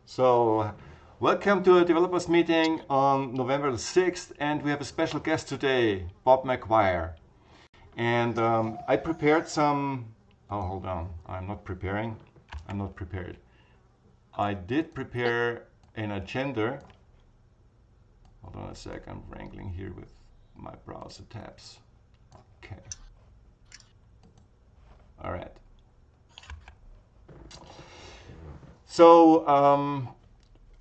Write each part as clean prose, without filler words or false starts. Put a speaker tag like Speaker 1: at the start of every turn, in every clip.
Speaker 1: So, welcome to a developers meeting on November the 6th, and we have a special guest today, Bob McGwier. And I prepared some. Oh, hold on. I'm not preparing. I'm not prepared. I did prepare an agenda. Hold on a sec. I'm wrangling here with my browser tabs. Okay. All right. So,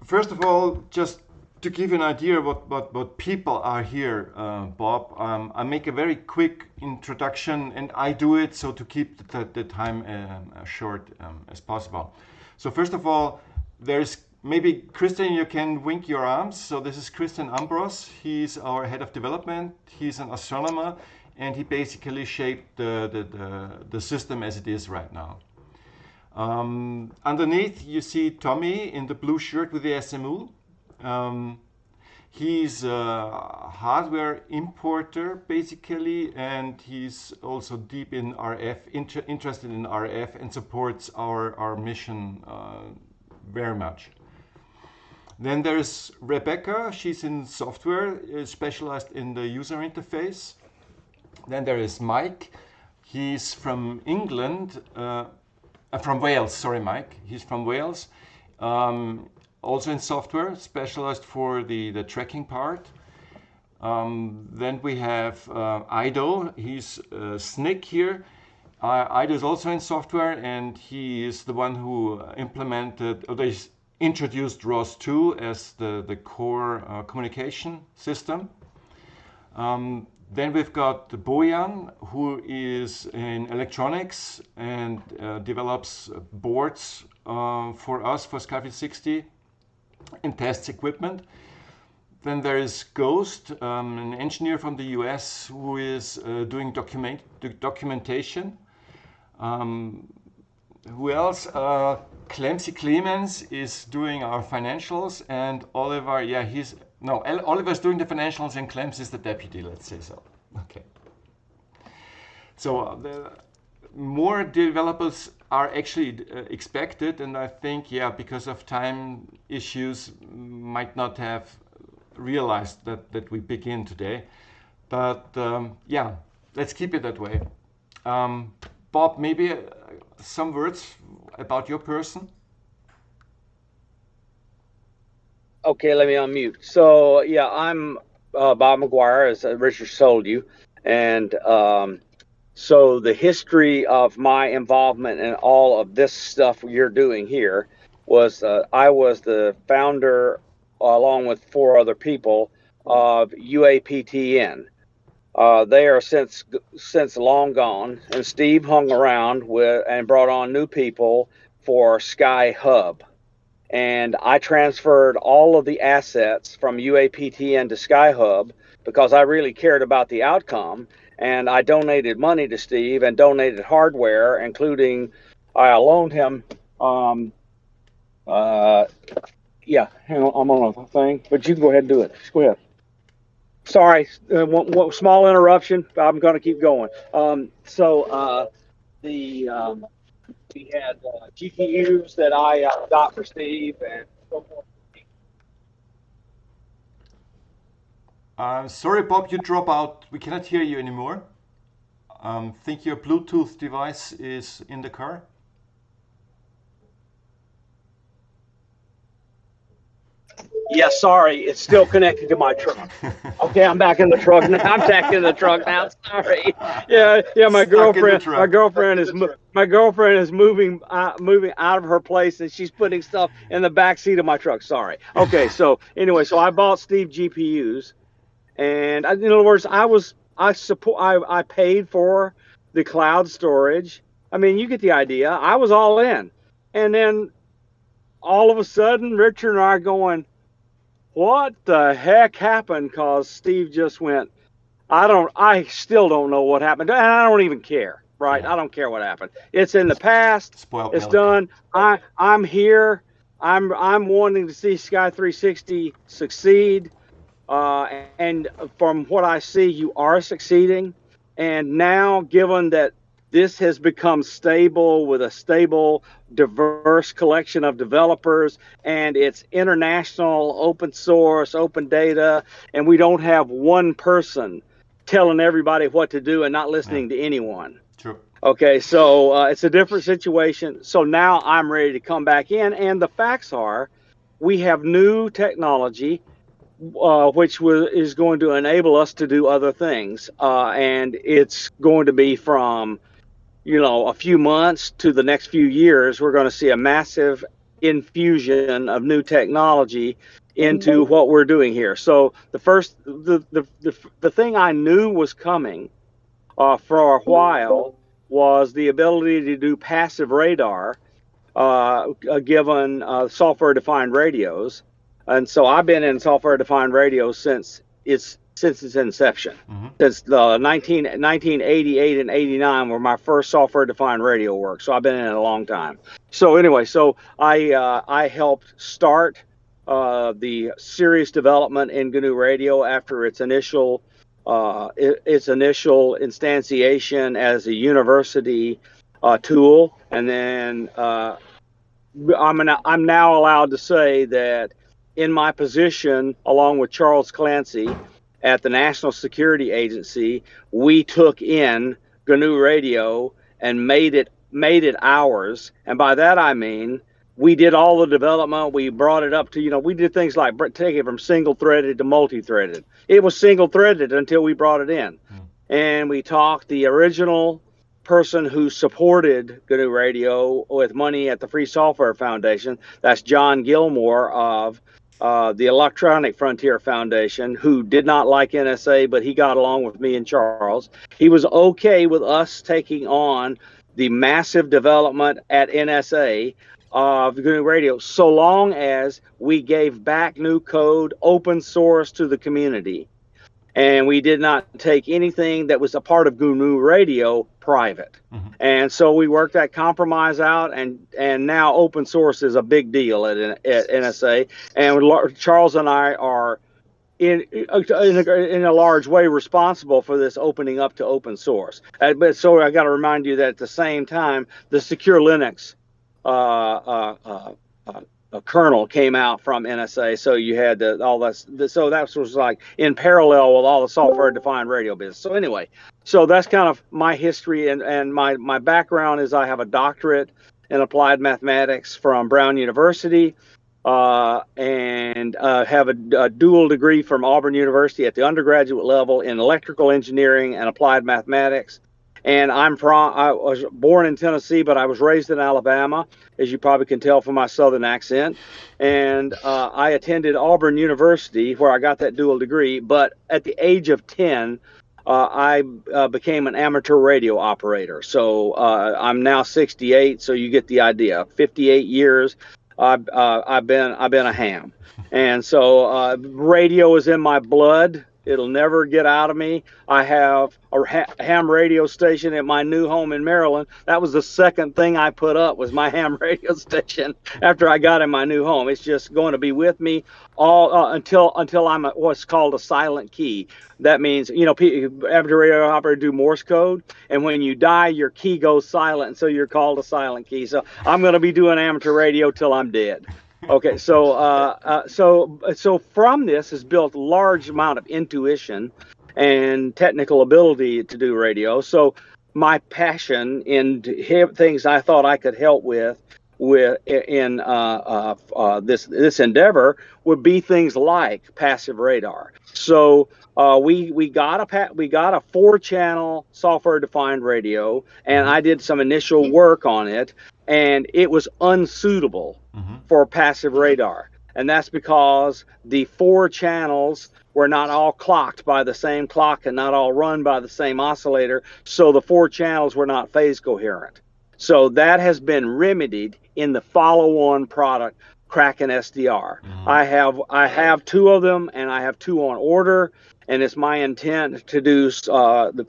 Speaker 1: first of all, just to give you an idea what people are here, Bob, I make a very quick introduction, and I do it so to keep the time short as possible. So first of all, there's maybe Christian, you can wink your arms. So this is Christian Ambros. He's our head of development. He's an astronomer, and he basically shaped the system as it is right now. Underneath, you see Tommy in the blue shirt with the SMU. He's a hardware importer, basically, and he's also deep in RF, interested in RF, and supports our mission very much. Then there's Rebecca. She's in software, specialized in the user interface. Then there is Mike. He's from England. From Wales, sorry, Mike. He's from Wales. Also in software, specialized for the tracking part. Then we have Ido. He's Snick here. Ido is also in software, and he is the one who implemented, or they introduced ROS2 as the core communication system. Then we've got Bojan, who is in electronics and develops boards for us, for Skyfield 60, and tests equipment. Then there is Ghost, an engineer from the US who is doing documentation. Who else? Clemens is doing our financials, and Oliver, Oliver's doing the financials, and Clemens is the deputy, let's say so. Okay. So the more developers are actually expected, and I think, because of time issues, might not have realized that we begin today. But let's keep it that way. Bob, maybe some words about your person?
Speaker 2: Okay, let me unmute. So, I'm Bob McGwier, as Richard told you. And so the history of my involvement in all of this stuff you're doing here was I was the founder, along with 4 other people, of UAPTN. They are since long gone, and Steve hung around and brought on new people for Sky Hub. And I transferred all of the assets from UAPTN to Sky Hub because I really cared about the outcome. And I donated money to Steve and donated hardware, including I loaned him. Hang on, I'm on a thing, but you can go ahead and do it. Just go ahead. Sorry, one small interruption. I'm going to keep going. We had GPUs that I got for Steve and so forth.
Speaker 1: Sorry, Bob, you drop out. We cannot hear you anymore. Think your Bluetooth device is in the car.
Speaker 2: Yeah, sorry, it's still connected to my truck. Okay, I'm back in the truck now. I'm back in the truck now. Sorry. Yeah. My girlfriend is moving out of her place, and she's putting stuff in the back seat of my truck. Sorry. Okay. So anyway, I bought Steve GPUs, and in other words, I paid for the cloud storage. I mean, you get the idea. I was all in, and then all of a sudden, Richard and I are going, what the heck happened? Because Steve just went, I still don't know what happened. And I don't even care, right? Yeah. I don't care what happened. It's in the past. It's done. I'm here. I'm wanting to see Sky 360 succeed. And from what I see, you are succeeding. And now, given that this has become stable with a stable, diverse collection of developers, and it's international, open source, open data, and we don't have one person telling everybody what to do and not listening to anyone.
Speaker 1: True.
Speaker 2: Okay, so it's a different situation. So now I'm ready to come back in, and the facts are we have new technology which is going to enable us to do other things. And it's going to be from, a few months to the next few years, we're going to see a massive infusion of new technology into what we're doing here. So the thing I knew was coming for a while was the ability to do passive radar given software-defined radios. And so I've been in software-defined radios since its inception. Since the 1988 and 89 were my first software-defined radio work. So I've been in it a long time. So anyway, so I helped start the serious development in GNU Radio after its initial instantiation as a university tool, and then I'm now allowed to say that in my position, along with Charles Clancy at the National Security Agency, we took in GNU Radio and made it ours. And by that I mean we did all the development. We brought it up to, we did things like take it from single-threaded to multi-threaded. It was single-threaded until we brought it in. And we talked the original person who supported GNU Radio with money at the Free Software Foundation. That's John Gilmore of the Electronic Frontier Foundation, who did not like NSA, but he got along with me and Charles. He was okay with us taking on the massive development at NSA of GNU Radio, so long as we gave back new code, open source to the community. And we did not take anything that was a part of GNU Radio private. And so we worked that compromise out, and now open source is a big deal at NSA. And Charles and I are in a large way responsible for this opening up to open source. But so I got to remind you that at the same time, the Secure Linux kernel came out from NSA, so you had all that. So that was like in parallel with all the software-defined radio business. So anyway, so that's kind of my history, and my background is I have a doctorate in applied mathematics from Brown University, and have a dual degree from Auburn University at the undergraduate level in electrical engineering and applied mathematics. And I was born in Tennessee, but I was raised in Alabama, as you probably can tell from my Southern accent. And I attended Auburn University, where I got that dual degree. But at the age of 10, I became an amateur radio operator. So I'm now 68, so you get the idea. 58 years, I've been a ham. And so radio is in my blood. It'll never get out of me. I have a ham radio station at my new home in Maryland. That was the second thing I put up, was my ham radio station after I got in my new home. It's just going to be with me all until I'm what's called a silent key. That means, amateur radio operator do Morse code, and when you die, your key goes silent, so you're called a silent key. So I'm going to be doing amateur radio till I'm dead. Okay, so from this is built a large amount of intuition and technical ability to do radio. So my passion in things I thought I could help with in this endeavor would be things like passive radar. So we got a 4-channel software-defined radio, and I did some initial work on it, and it was unsuitable for passive radar. And that's because the 4 channels were not all clocked by the same clock and not all run by the same oscillator. So the 4 channels were not phase coherent. So that has been remedied in the follow-on product, Kraken SDR. I have 2 of them, and I have 2 on order. And it's my intent to do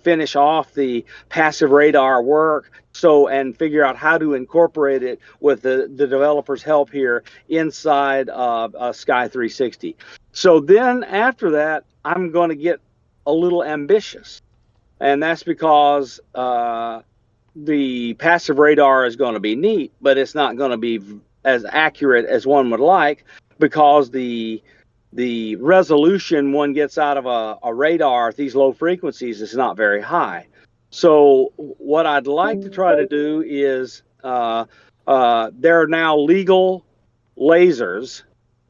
Speaker 2: finish off the passive radar work, and figure out how to incorporate it with the developer's help here inside Sky 360. So then after that, I'm going to get a little ambitious, and that's because the passive radar is going to be neat, but it's not going to be as accurate as one would like, because the resolution one gets out of a radar at these low frequencies is not very high. So what I'd like to try to do is there are now legal lasers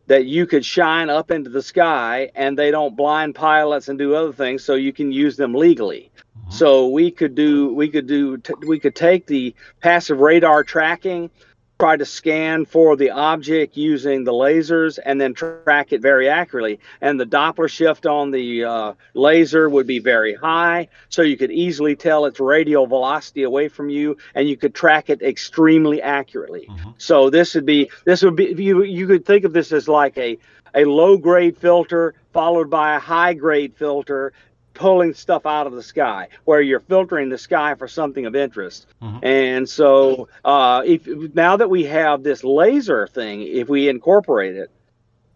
Speaker 2: that you could shine up into the sky, and they don't blind pilots and do other things, so you can use them legally. So we could take the passive radar tracking, try to scan for the object using the lasers, and then track it very accurately. And the Doppler shift on the laser would be very high, so you could easily tell its radial velocity away from you, and you could track it extremely accurately. So this would be you could think of this as like a low grade filter followed by a high grade filter, pulling stuff out of the sky, where you're filtering the sky for something of interest. And so now that we have this laser thing, if we incorporate it,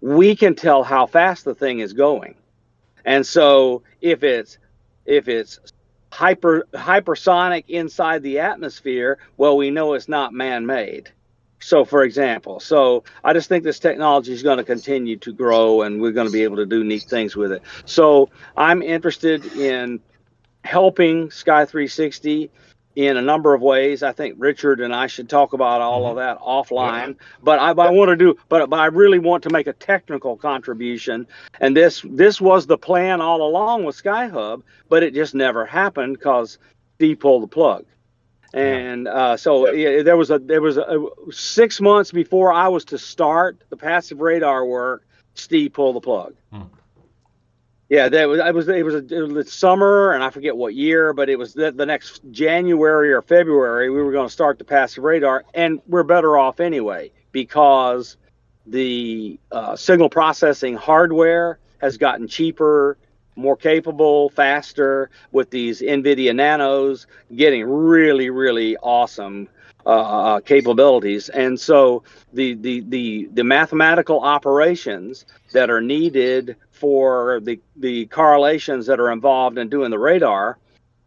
Speaker 2: we can tell how fast the thing is going. And so if it's hypersonic inside the atmosphere, well, we know it's not man-made. So, for example, I just think this technology is going to continue to grow, and we're going to be able to do neat things with it. So I'm interested in helping Sky 360 in a number of ways. I think Richard and I should talk about all of that offline. But I really want to make a technical contribution. And this was the plan all along with SkyHub, but it just never happened because Steve pulled the plug. And there was a 6 months before I was to start the passive radar work, Steve pulled the plug. Yeah, it was summer, and I forget what year, but it was the next January or February we were going to start the passive radar, and we're better off anyway, because the signal processing hardware has gotten cheaper, more capable, faster, with these NVIDIA Nanos getting really, really awesome capabilities. And so the mathematical operations that are needed for the correlations that are involved in doing the radar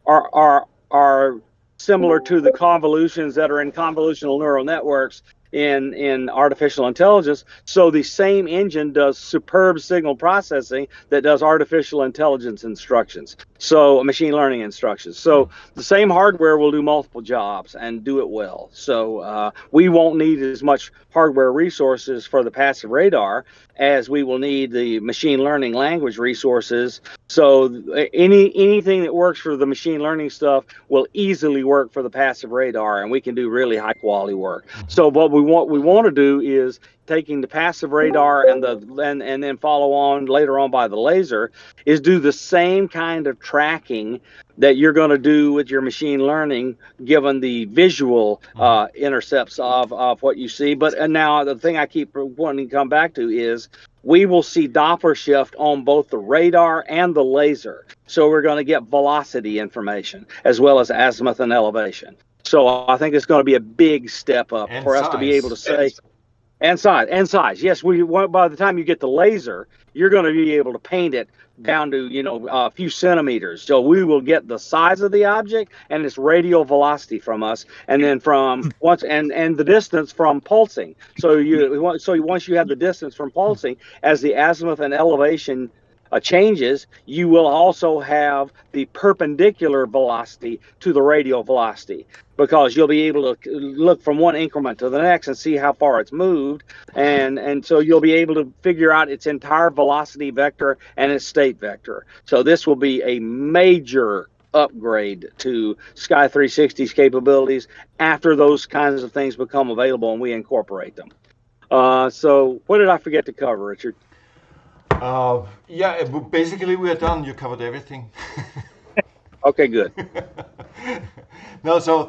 Speaker 2: are similar to the convolutions that are in convolutional neural networks in artificial intelligence. So the same engine does superb signal processing that does artificial intelligence instructions, so machine learning instructions. So the same hardware will do multiple jobs and do it well. So we won't need as much hardware resources for the passive radar as we will need the machine learning language resources. So anything that works for the machine learning stuff will easily work for the passive radar, and we can do really high quality work. So what we want to do is taking the passive radar and then follow on later on by the laser, is do the same kind of tracking that you're going to do with your machine learning, given the visual intercepts of what you see. But now the thing I keep wanting to come back to is we will see Doppler shift on both the radar and the laser. So we're going to get velocity information as well as azimuth and elevation. So I think it's going to be a big step up for us to be able to say, and size. Yes, by the time you get the laser, you're going to be able to paint it down to a few centimeters. So we will get the size of the object and its radial velocity from us, and then from and the distance from pulsing. So once you have the distance from pulsing, as the azimuth and elevation changes, you will also have the perpendicular velocity to the radial velocity, because you'll be able to look from one increment to the next and see how far it's moved, and so you'll be able to figure out its entire velocity vector and its state vector. So this will be a major upgrade to Sky 360's capabilities after those kinds of things become available and we incorporate them. So what did I forget to cover, Richard?
Speaker 1: Yeah, basically we are done. You covered everything.
Speaker 2: Okay, good.
Speaker 1: No, so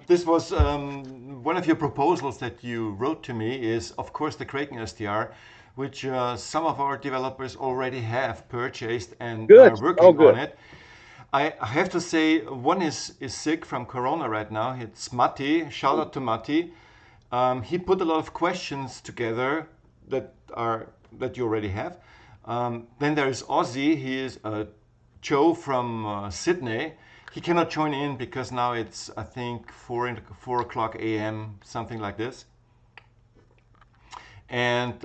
Speaker 1: this was one of your proposals that you wrote to me is, of course, the Kraken SDR, which some of our developers already have purchased and are working on it. I have to say, one is sick from Corona right now. It's Matti. Shout out to Matti. He put a lot of questions together that you already have. Then there is Ozzy. He is Joe from Sydney. He cannot join in because now it's, I think, 4 o'clock a.m., something like this. And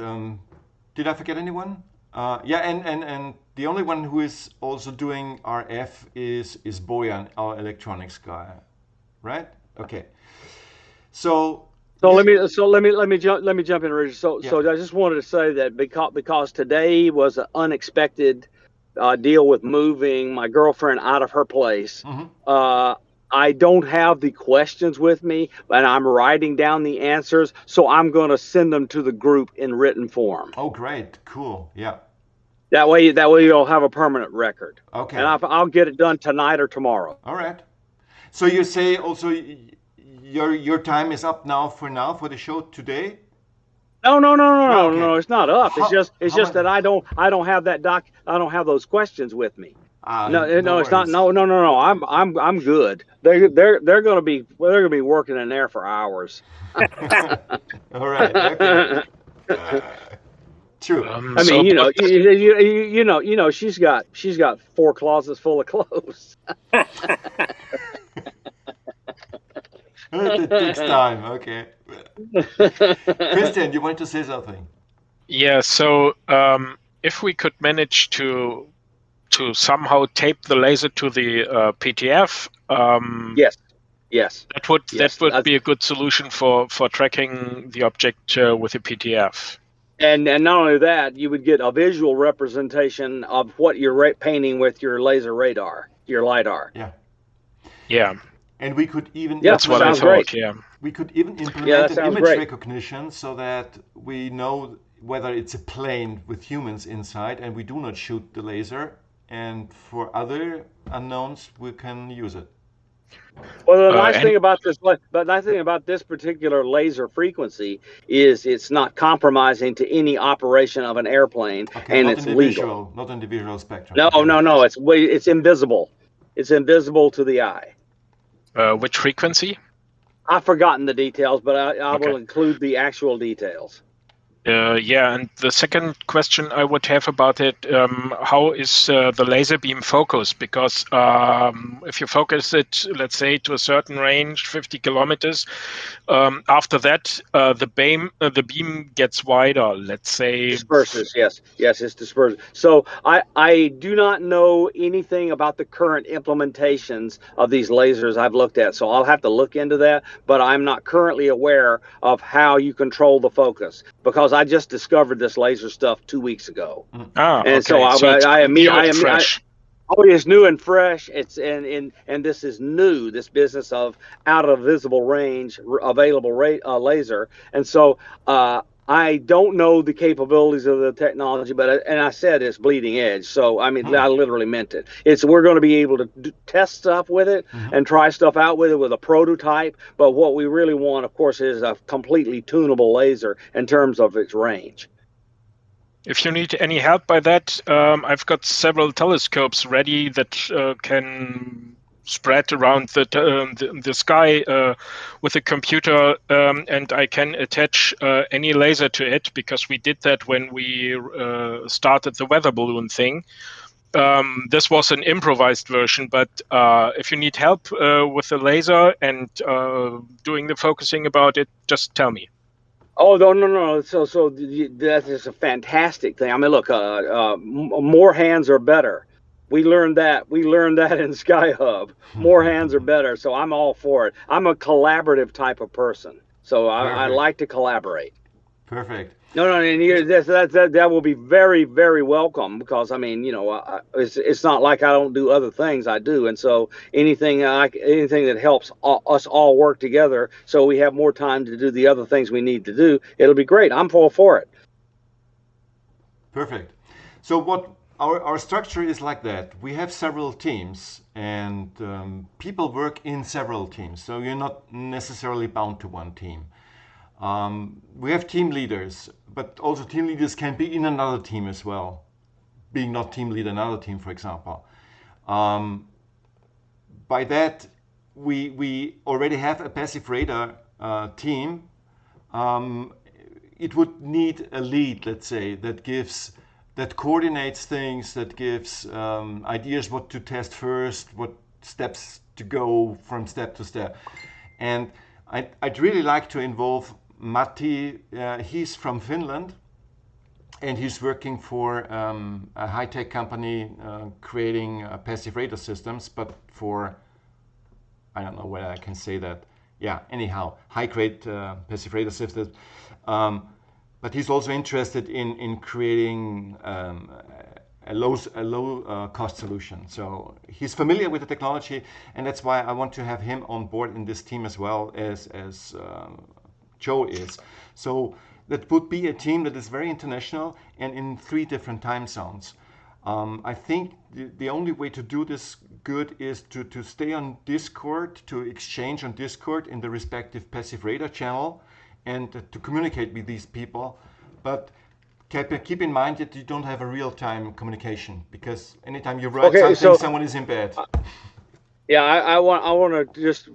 Speaker 1: did I forget anyone? Yeah, and the only one who is also doing RF is Bojan, our electronics guy, right? Okay. So
Speaker 2: let me jump in, Richard. So I just wanted to say that because today was an unexpected deal with moving my girlfriend out of her place. I don't have the questions with me, but I'm writing down the answers, so I'm going to send them to the group in written form.
Speaker 1: Oh, great, cool, yeah.
Speaker 2: That way you'll have a permanent record.
Speaker 1: Okay.
Speaker 2: And I'll get it done tonight or tomorrow.
Speaker 1: All right. So you say also your time is up now for the show today?
Speaker 2: No,
Speaker 1: Okay.
Speaker 2: it's not up. It's just that I don't have I don't have those questions with me. No, it's not. No. I'm good. They're going to be working in there for hours.
Speaker 1: All right. Okay. True.
Speaker 2: I mean, you know, she's got 4 closets full of clothes.
Speaker 1: It takes time. Okay. Christian, you want to say something?
Speaker 3: Yeah. So if we could manage to somehow tape the laser to the PTF,
Speaker 2: yes,
Speaker 3: that would be a good solution for tracking the object with the PTF.
Speaker 2: And not only that, you would get a visual representation of what you're painting with your laser radar, your LIDAR.
Speaker 1: Yeah.
Speaker 3: Yeah.
Speaker 1: And we could even
Speaker 3: that's what I thought.
Speaker 2: Great.
Speaker 3: Yeah.
Speaker 1: We could even implement an image
Speaker 2: great.
Speaker 1: recognition so that we know whether it's a plane with humans inside, and we do not shoot the laser. And for other unknowns, we can use it.
Speaker 2: Well, the nice thing about this particular laser frequency is it's not compromising to any operation of an airplane, and it's legal.
Speaker 1: Not in the visual spectrum.
Speaker 2: No. It's invisible. It's invisible to the eye.
Speaker 3: Which frequency?
Speaker 2: I've forgotten the details, but I will include the actual details.
Speaker 3: Yeah, and the second question I would have about it, how is the laser beam focused? Because if you focus it, let's say, to a certain range, 50 kilometers, after that, the beam gets wider, let's say.
Speaker 2: Disperses, yes, it's dispersed. So I do not know anything about the current implementations of these lasers I've looked at, so I'll have to look into that, but I'm not currently aware of how you control the focus, because I just discovered this laser stuff 2 weeks ago. So I immediately fresh. It's new and fresh. It's and this is new. This business of out of visible range available laser, and so I don't know the capabilities of the technology, but I said it's bleeding edge. So I mean, I literally meant it. We're going to be able to test stuff with it and try stuff out with it with a prototype. But what we really want, of course, is a completely tunable laser in terms of its range.
Speaker 3: If you need any help by that, I've got several telescopes ready that can spread around the sky with a computer, and I can attach any laser to it, because we did that when we started the weather balloon thing. This was an improvised version, but if you need help with the laser and doing the focusing about it, just tell me.
Speaker 2: Oh, no. So that is a fantastic thing. I mean, look, more hands are better. We learned that in SkyHub. More hands are better. So I'm all for it. I'm a collaborative type of person. So I like to collaborate.
Speaker 1: Perfect.
Speaker 2: No, and that will be very, very welcome, because I mean, it's not like I don't do other things. I do, and so anything that helps us all work together, so we have more time to do the other things we need to do, it'll be great. I'm all for it.
Speaker 1: Perfect. So what our structure is like that. We have several teams, and people work in several teams. So you're not necessarily bound to one team. We have team leaders, but also team leaders can be in another team as well, being not team lead another team, for example. By that, we already have a passive radar team. It would need a lead, let's say, that coordinates things, that gives ideas what to test first, what steps to go from step to step. And I'd really like to involve Matti. He's from Finland, and he's working for a high-tech company creating passive radar systems, but for, I don't know whether I can say that. Yeah, anyhow, high-grade passive radar systems. But he's also interested in creating a low cost solution. So he's familiar with the technology, and that's why I want to have him on board in this team as well as Joe is. So that would be a team that is very international and in 3 different time zones. I think the only way to do this good is to stay on Discord, to exchange on Discord in the respective passive radar channel, and to communicate with these people. But keep in mind that you don't have a real-time communication, because anytime you write something, someone is in bed.
Speaker 2: Yeah, I want to just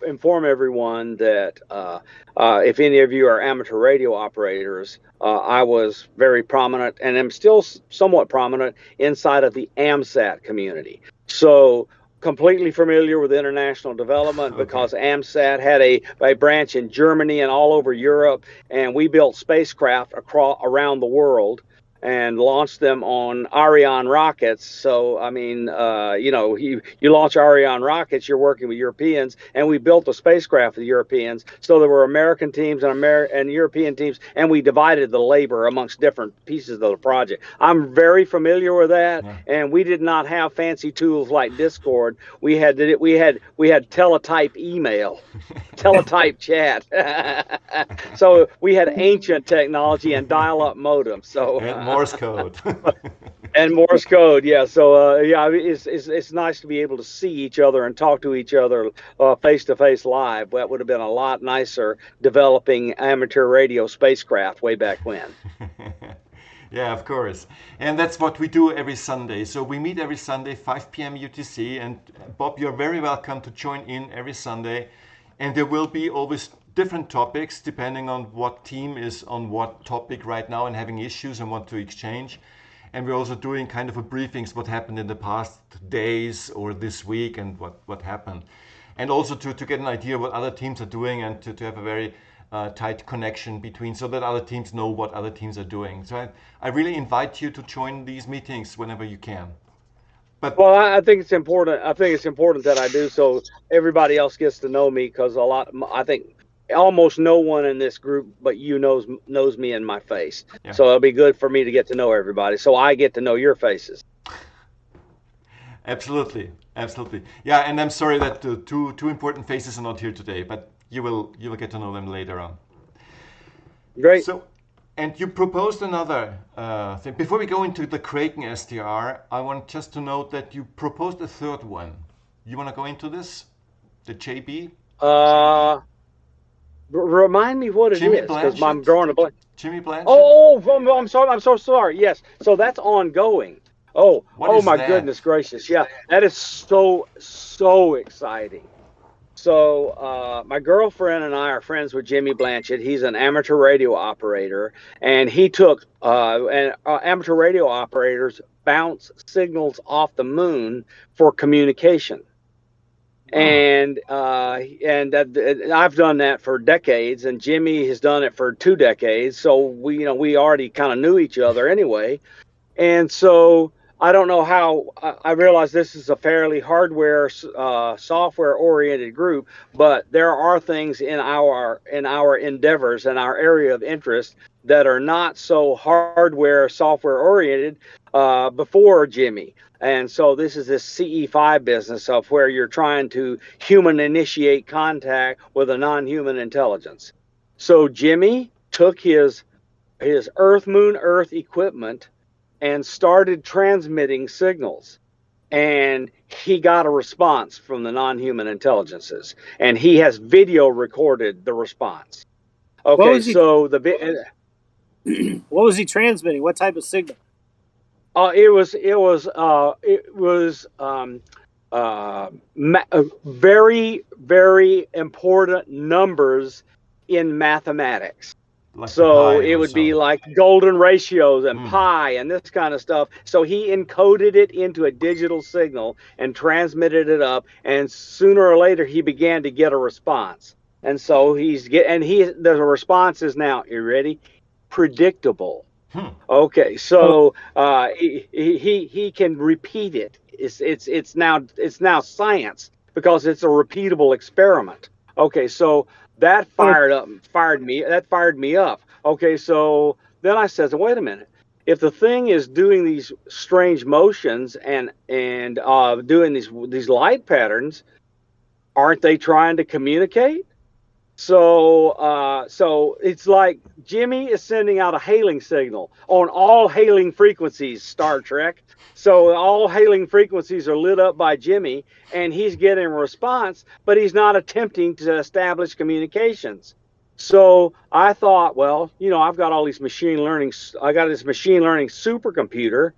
Speaker 2: inform everyone that if any of you are amateur radio operators, I was very prominent and am still somewhat prominent inside of the AMSAT community. So completely familiar with international development, because AMSAT had a branch in Germany and all over Europe, and we built spacecraft around the world and launched them on Ariane rockets. So, I mean, you launch Ariane rockets, you're working with Europeans, and we built a spacecraft with Europeans. So there were American teams and European teams, and we divided the labor amongst different pieces of the project. I'm very familiar with that, and we did not have fancy tools like Discord. We had teletype email, teletype chat. So we had ancient technology and dial-up modem. So.
Speaker 1: Morse code.
Speaker 2: And Morse code, yeah. So it's nice to be able to see each other and talk to each other face to face live. That would have been a lot nicer developing amateur radio spacecraft way back when.
Speaker 1: Yeah, of course. And that's what we do every Sunday. So we meet every Sunday, 5 p.m. UTC. And Bob, you're very welcome to join in every Sunday. And there will be always different topics depending on what team is on what topic right now and having issues and want to exchange. And we're also doing kind of a briefings, what happened in the past days or this week and what happened. And also to get an idea what other teams are doing, and to have a very tight connection between, so that other teams know what other teams are doing. So I really invite you to join these meetings whenever you can.
Speaker 2: Well, I think it's important. I think it's important that I do, so everybody else gets to know me, because I think almost no one in this group but you knows me in my face. Yeah. So it'll be good for me to get to know everybody, so I get to know your faces.
Speaker 1: Absolutely. Yeah, and I'm sorry that the two important faces are not here today, but you will get to know them later on.
Speaker 2: Great.
Speaker 1: So, and you proposed another thing. Before we go into the Kraken SDR, I want just to note that you proposed a third one. You want to go into this? The JB?
Speaker 2: Remind me what it is, because I'm drawing a blank.
Speaker 1: Jimmy Blanchett?
Speaker 2: Oh, I'm sorry. I'm so sorry. Yes. So that's ongoing. Oh my goodness gracious. Yeah, that is so exciting. So my girlfriend and I are friends with Jimmy Blanchett. He's an amateur radio operator, and he took amateur radio operators bounce signals off the moon for communication. And I've done that for decades, and Jimmy has done it for 2 decades. So we already kind of knew each other anyway. And so I don't know how I realize this is a fairly hardware, software oriented group, but there are things in our endeavors and our area of interest that are not so hardware, software oriented before Jimmy. And so this is this CE5 business of where you're trying to human initiate contact with a non-human intelligence. So Jimmy took his Earth, Moon, Earth equipment and started transmitting signals. And he got a response from the non-human intelligences. And he has video recorded the response. Okay, so
Speaker 4: what was he transmitting? What type of signal?
Speaker 2: It was very, very important numbers in mathematics.
Speaker 1: Like
Speaker 2: so
Speaker 1: pi
Speaker 2: it
Speaker 1: or
Speaker 2: would be
Speaker 1: so.
Speaker 2: like golden ratios and pi and this kind of stuff. So he encoded it into a digital signal and transmitted it up. And sooner or later, he began to get a response. And so the response is now, you ready? Predictable. Okay, so he can repeat it. It's now science because it's a repeatable experiment. Okay, so that fired me up. Okay, so then I says, wait a minute. If the thing is doing these strange motions and doing these light patterns, aren't they trying to communicate? So it's like Jimmy is sending out a hailing signal on all hailing frequencies, Star Trek. So all hailing frequencies are lit up by Jimmy, and he's getting a response, but he's not attempting to establish communications. So I thought, well, I've got all these machine learning. I got this machine learning supercomputer,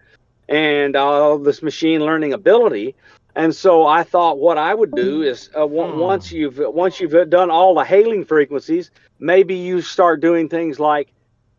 Speaker 2: and all this machine learning ability. And so I thought what I would do is once you've done all the hailing frequencies, maybe you start doing things like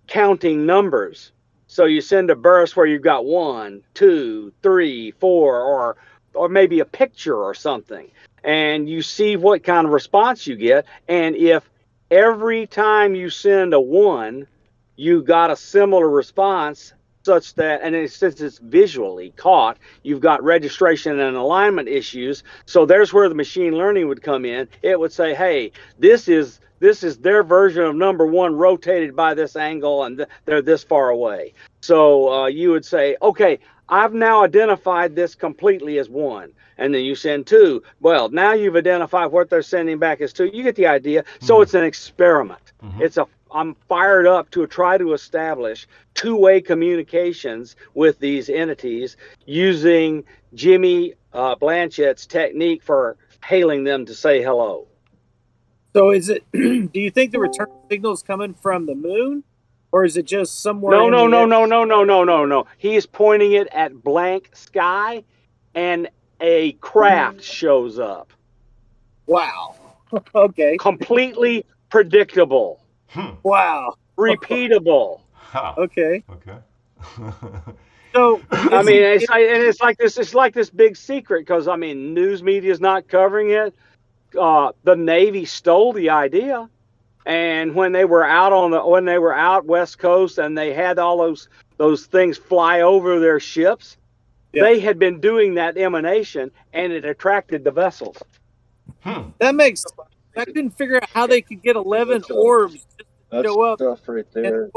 Speaker 2: counting numbers. So you send a burst where you've got 1, 2, 3, 4, or maybe a picture or something, and you see what kind of response you get. And if every time you send a 1, you got a similar response, such that, and since it's visually caught, you've got registration and alignment issues. So there's where the machine learning would come in. It would say, hey, this is their version of number 1 rotated by this angle, and they're this far away. So you would say, okay, I've now identified this completely as 1. And then you send 2. Well, now you've identified what they're sending back as 2. You get the idea. So it's an experiment. I'm fired up to try to establish two-way communications with these entities using Jimmy Blanchett's technique for hailing them to say hello.
Speaker 4: So is it? Do you think the return signal is coming from the moon, or is it just somewhere?
Speaker 2: No. He is pointing it at blank sky, and a craft shows up.
Speaker 4: Wow. Okay.
Speaker 2: Completely predictable.
Speaker 4: Wow.
Speaker 2: Repeatable.
Speaker 4: Okay.
Speaker 1: Okay.
Speaker 4: So
Speaker 2: I mean, it's like this big secret because news media is not covering it. The Navy stole the idea, and when they were out West Coast and they had all those things fly over their ships, they had been doing that emanation, and it attracted the vessels.
Speaker 4: That makes. I couldn't figure out how they could get 11 orbs to show up
Speaker 5: right there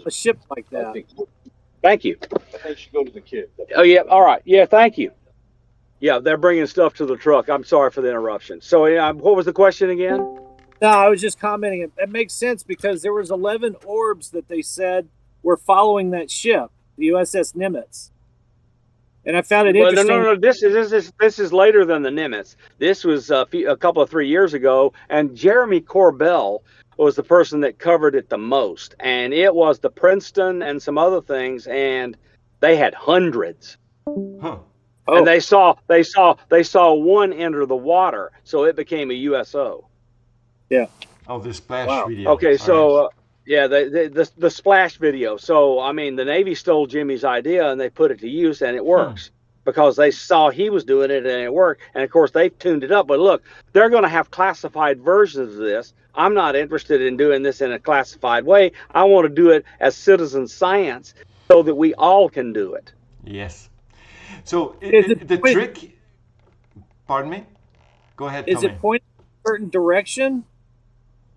Speaker 4: a ship like that.
Speaker 2: Thank you.
Speaker 5: I think you should go to the kid.
Speaker 2: Oh yeah. All right. Yeah. Thank you. Yeah, they're bringing stuff to the truck. I'm sorry for the interruption. So, what was the question again?
Speaker 4: No, I was just commenting. It makes sense because there was 11 orbs that they said were following that ship, the USS Nimitz. And I found it interesting.
Speaker 2: No. This is later than the Nimitz. This was a couple of 3 years ago, and Jeremy Corbell was the person that covered it the most. And it was the Princeton and some other things, and they had hundreds.
Speaker 4: Oh.
Speaker 2: And they saw one enter the water, so it became a USO.
Speaker 4: Yeah.
Speaker 1: Oh, the splash video.
Speaker 2: Okay, so the splash video. So the Navy stole Jimmy's idea and they put it to use, and it works because they saw he was doing it and it worked. And of course they've tuned it up. But look, they're going to have classified versions of this. I'm not interested in doing this in a classified way. I want to do it as citizen science so that we all can do it.
Speaker 1: Yes. So the trick. Pardon me. Go ahead.
Speaker 4: Is
Speaker 1: Tommy.
Speaker 4: it pointing in a certain direction?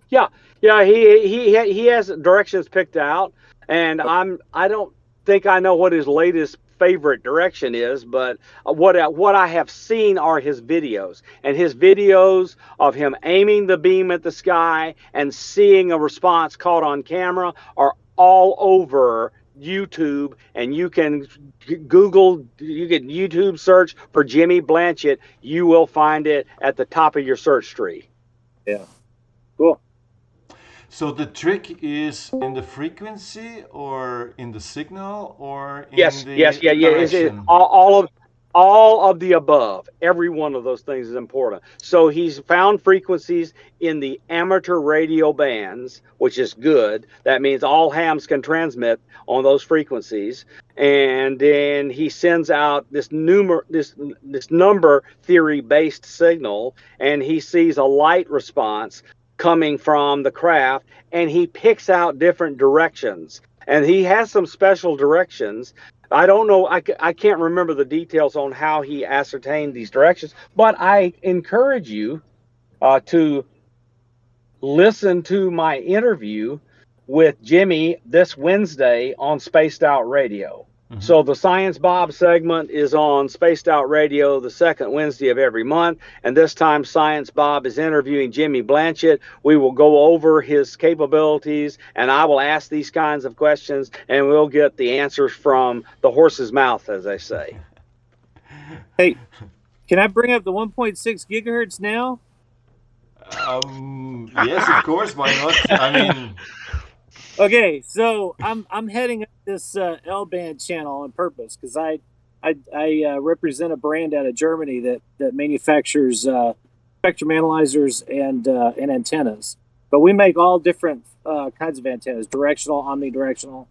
Speaker 2: Yeah. He has directions picked out, and I don't think I know what his latest favorite direction is, but what I have seen are his videos, and his videos of him aiming the beam at the sky and seeing a response caught on camera are all over YouTube, and you can YouTube search for Jimmy Blanchett. You will find it at the top of your search tree.
Speaker 4: Yeah. Cool.
Speaker 1: So the trick is in the frequency or in the signal or in
Speaker 2: Yes.
Speaker 1: the
Speaker 2: Yeah.
Speaker 1: direction?
Speaker 2: All all of the above. Every one of those things is important. So he's found frequencies in the amateur radio bands, which is good. That means all hams can transmit on those frequencies. And then he sends out this number theory based signal, and he sees a light response coming from the craft, and he picks out different directions. And he has some special directions. I don't know, I can't remember the details on how he ascertained these directions, but I encourage you to listen to my interview with Jimmy this Wednesday on Spaced Out Radio. Mm-hmm. So the Science Bob segment is on Spaced Out Radio the second Wednesday of every month. And this time Science Bob is interviewing Jimmy Blanchett. We will go over his capabilities, and I will ask these kinds of questions, and we'll get the answers from the horse's mouth, as they say.
Speaker 4: Hey, can I bring up the 1.6 gigahertz now?
Speaker 1: Yes, of course. Why not? I mean...
Speaker 4: Okay, so I'm heading up this L-band channel on purpose because I represent a brand out of Germany that manufactures spectrum analyzers and antennas. But we make all different kinds of antennas: directional, omnidirectional.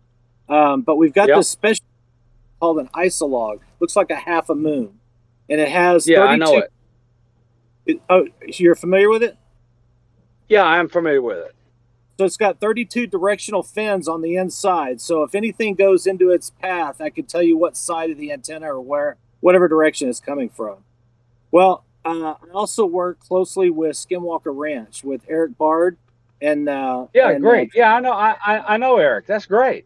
Speaker 4: But we've got this special called an isolog. Looks like a half a moon, and it has 32.
Speaker 2: I know it.
Speaker 4: Oh, you're familiar with it?
Speaker 2: Yeah, I'm familiar with it.
Speaker 4: So it's got 32 directional fins on the inside. So if anything goes into its path, I can tell you what side of the antenna or whatever direction it's coming from. Well, I also work closely with Skinwalker Ranch with Eric Bard and
Speaker 2: great. Yeah, I know. I know Eric. That's great.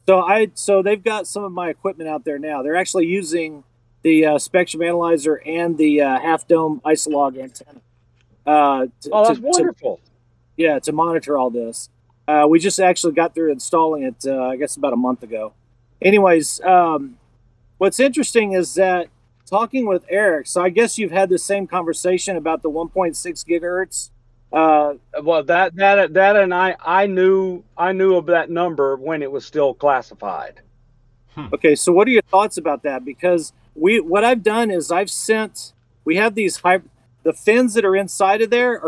Speaker 4: So they've got some of my equipment out there now. They're actually using the spectrum analyzer and the half dome isolog antenna.
Speaker 2: That's wonderful.
Speaker 4: To monitor all this. We just actually got through installing it, I guess about a month ago. Anyways, what's interesting is that talking with Eric, so I guess you've had the same conversation about the 1.6 gigahertz.
Speaker 2: Well, that and I knew of that number when it was still classified.
Speaker 4: Okay, so what are your thoughts about that? Because what I've done is we have these the fins that are inside of there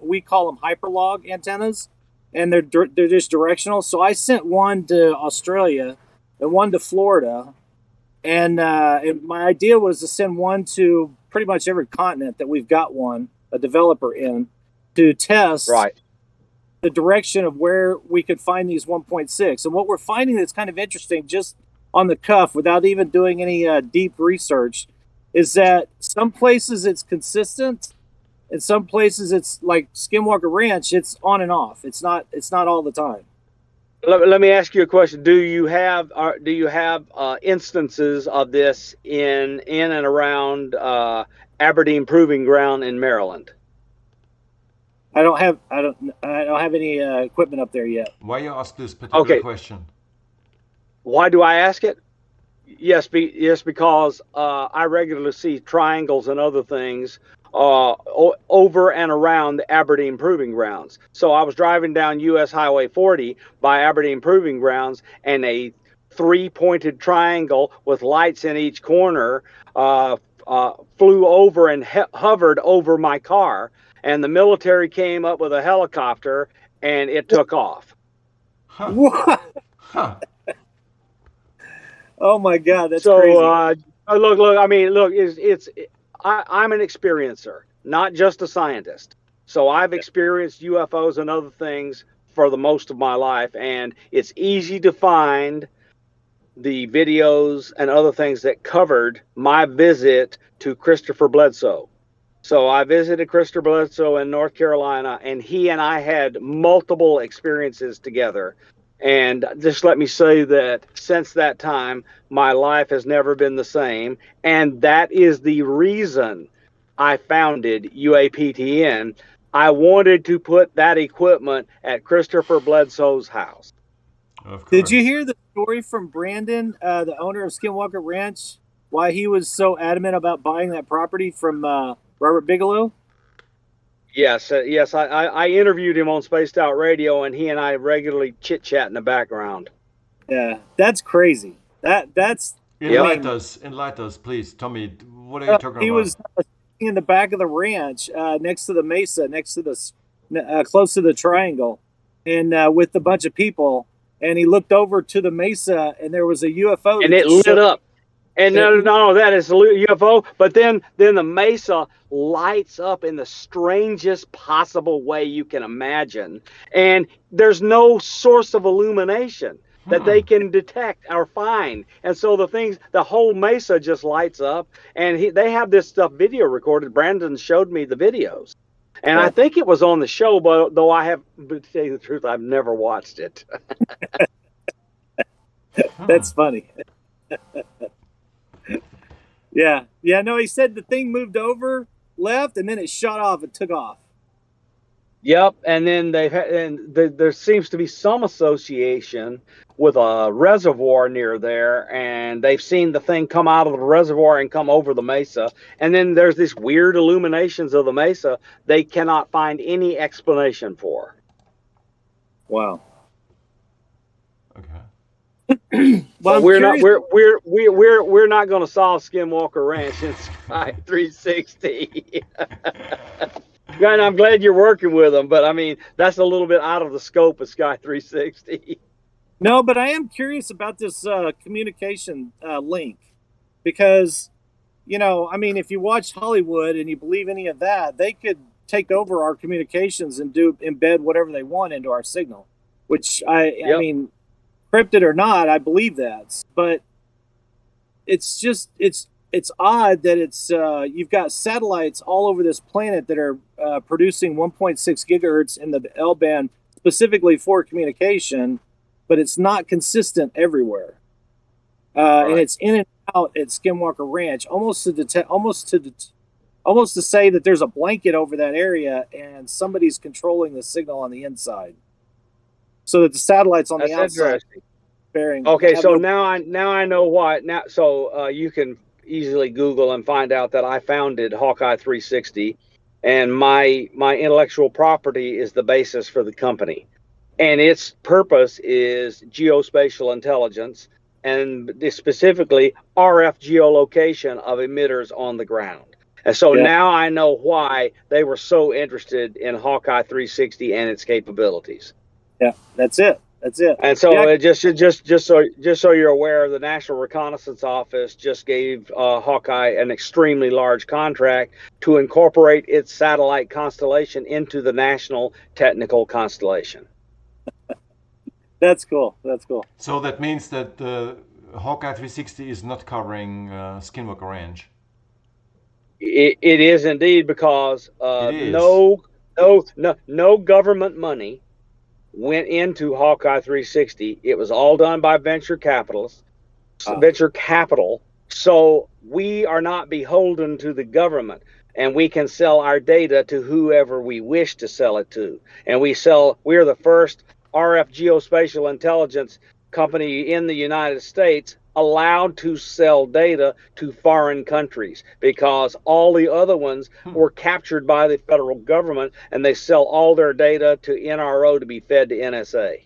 Speaker 4: we call them hyperlog antennas, and they're just directional. So I sent one to Australia and one to Florida, and my idea was to send one to pretty much every continent that we've got a developer in, to test the direction of where we could find these 1.6. And what we're finding that's kind of interesting, just on the cuff, without even doing any deep research, is that some places it's consistent, and some places it's like Skinwalker Ranch, it's on and off. It's not all the time.
Speaker 2: Let me ask you a question. Do you have instances of this in and around Aberdeen Proving Ground in Maryland?
Speaker 4: I don't have any equipment up there yet.
Speaker 1: Why you ask this particular question?
Speaker 2: Why do I ask it? Yes, because I regularly see triangles and other things over and around the Aberdeen Proving Grounds. So I was driving down U.S. Highway 40 by Aberdeen Proving Grounds, and a three-pointed triangle with lights in each corner flew over and hovered over my car, and the military came up with a helicopter, and it took off.
Speaker 1: Huh.
Speaker 4: What?
Speaker 1: Huh.
Speaker 4: Oh my God, that's crazy.
Speaker 2: Look. I mean, look. I'm an experiencer, not just a scientist. So I've experienced UFOs and other things for the most of my life, and it's easy to find the videos and other things that covered my visit to Christopher Bledsoe. So I visited Christopher Bledsoe in North Carolina, and he and I had multiple experiences together. And just let me say that since that time, my life has never been the same. And that is the reason I founded UAPTN. I wanted to put that equipment at Christopher Bledsoe's house.
Speaker 1: Of course.
Speaker 4: Did you hear the story from Brandon, the owner of Skinwalker Ranch, why he was so adamant about buying that property from Robert Bigelow?
Speaker 2: Yes. I interviewed him on Spaced Out Radio, and he and I regularly chit-chat in the background.
Speaker 4: Yeah, that's crazy. That's
Speaker 1: Enlighten us, please, Tommy. What are you talking
Speaker 4: He
Speaker 1: about?
Speaker 4: was in the back of the ranch, next to the mesa, next to the close to the triangle, and with a bunch of people. And he looked over to the mesa, and there was a UFO,
Speaker 2: and it lit up. And no, that is a UFO. But then the mesa lights up in the strangest possible way you can imagine, and there's no source of illumination that they can detect or find. And so the whole mesa just lights up, and they have this stuff video recorded. Brandon showed me the videos, and I think it was on the show, but though to tell you the truth, I've never watched it.
Speaker 4: That's funny. Yeah. No, he said the thing moved over, left, and then it shot off and took off.
Speaker 2: Yep, and then there seems to be some association with a reservoir near there, and they've seen the thing come out of the reservoir and come over the mesa. And then there's these weird illuminations of the mesa they cannot find any explanation for.
Speaker 4: Wow.
Speaker 1: Okay.
Speaker 2: Well, we're not going to solve Skinwalker Ranch in Sky 360. And I'm glad you're working with them, but I mean, that's a little bit out of the scope of Sky 360.
Speaker 4: No, but I am curious about this communication link, because, I mean, if you watch Hollywood and you believe any of that, they could take over our communications and embed whatever they want into our signal, which I mean, encrypted or not, I believe that. But it's just it's odd that it's you've got satellites all over this planet that are producing 1.6 gigahertz in the L band specifically for communication, but it's not consistent everywhere. And it's in and out at Skinwalker Ranch, almost to say that there's a blanket over that area and somebody's controlling the signal on the inside, so that the satellites on the outside bearing.
Speaker 2: Okay, so now I know why. Now, so you can easily Google and find out that I founded Hawkeye 360, and my intellectual property is the basis for the company, and its purpose is geospatial intelligence, and specifically RF geolocation of emitters on the ground. And so now I know why they were so interested in Hawkeye 360 and its capabilities.
Speaker 4: Yeah, that's it.
Speaker 2: And so just so you're aware, the National Reconnaissance Office just gave Hawkeye an extremely large contract to incorporate its satellite constellation into the national technical constellation.
Speaker 4: That's cool.
Speaker 1: So that means that Hawkeye 360 is not covering Skinwalker Ranch.
Speaker 2: It is indeed, because no government money went into Hawkeye 360. It was all done by venture capital. So we are not beholden to the government, and we can sell our data to whoever we wish to sell it to. And we're the first RF geospatial intelligence company in the United States allowed to sell data to foreign countries, because all the other ones were captured by the federal government, and they sell all their data to NRO to be fed to NSA.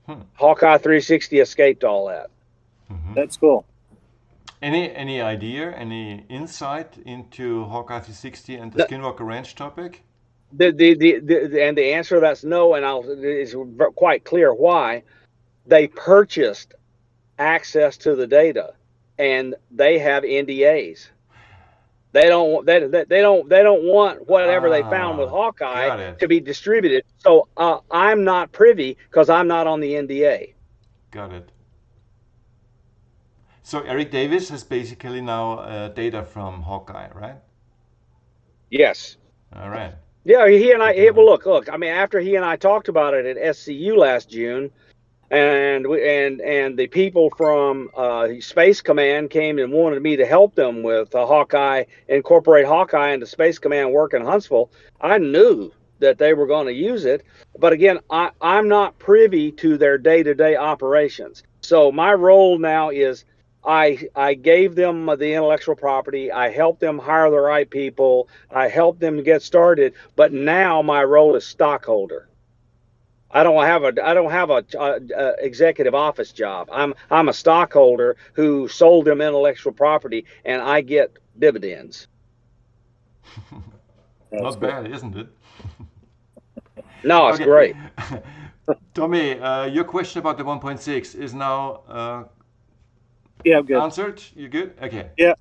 Speaker 2: Hawkeye 360 escaped all that.
Speaker 4: That's cool.
Speaker 1: Any idea, any insight into Hawkeye 360 and the Skinwalker Ranch topic?
Speaker 2: And the answer to that's no, and it's quite clear why. They purchased access to the data, and they have NDAs. They don't want whatever they found with Hawkeye to be distributed. So I'm not privy, because I'm not on the NDA.
Speaker 1: Got it. So Eric Davis has basically now data from Hawkeye, right?
Speaker 2: Yes.
Speaker 1: All right.
Speaker 2: Yeah, he and I. Well, look. I mean, after he and I talked about it at SCU last June, and the people from Space Command came and wanted me to help them with Hawkeye, incorporate Hawkeye into Space Command work in Huntsville. I knew that they were going to use it, but again, I'm not privy to their day-to-day operations. So my role now is I gave them the intellectual property. I helped them hire the right people. I helped them get started. But now my role is stockholder. I don't have a executive office job. I'm a stockholder who sold them intellectual property, and I get dividends.
Speaker 1: Not bad, isn't it?
Speaker 2: No, it's great.
Speaker 1: Tommy, your question about the 1.6 is now
Speaker 4: Yeah, I'm good.
Speaker 1: answered. You good? Okay.
Speaker 4: Yeah.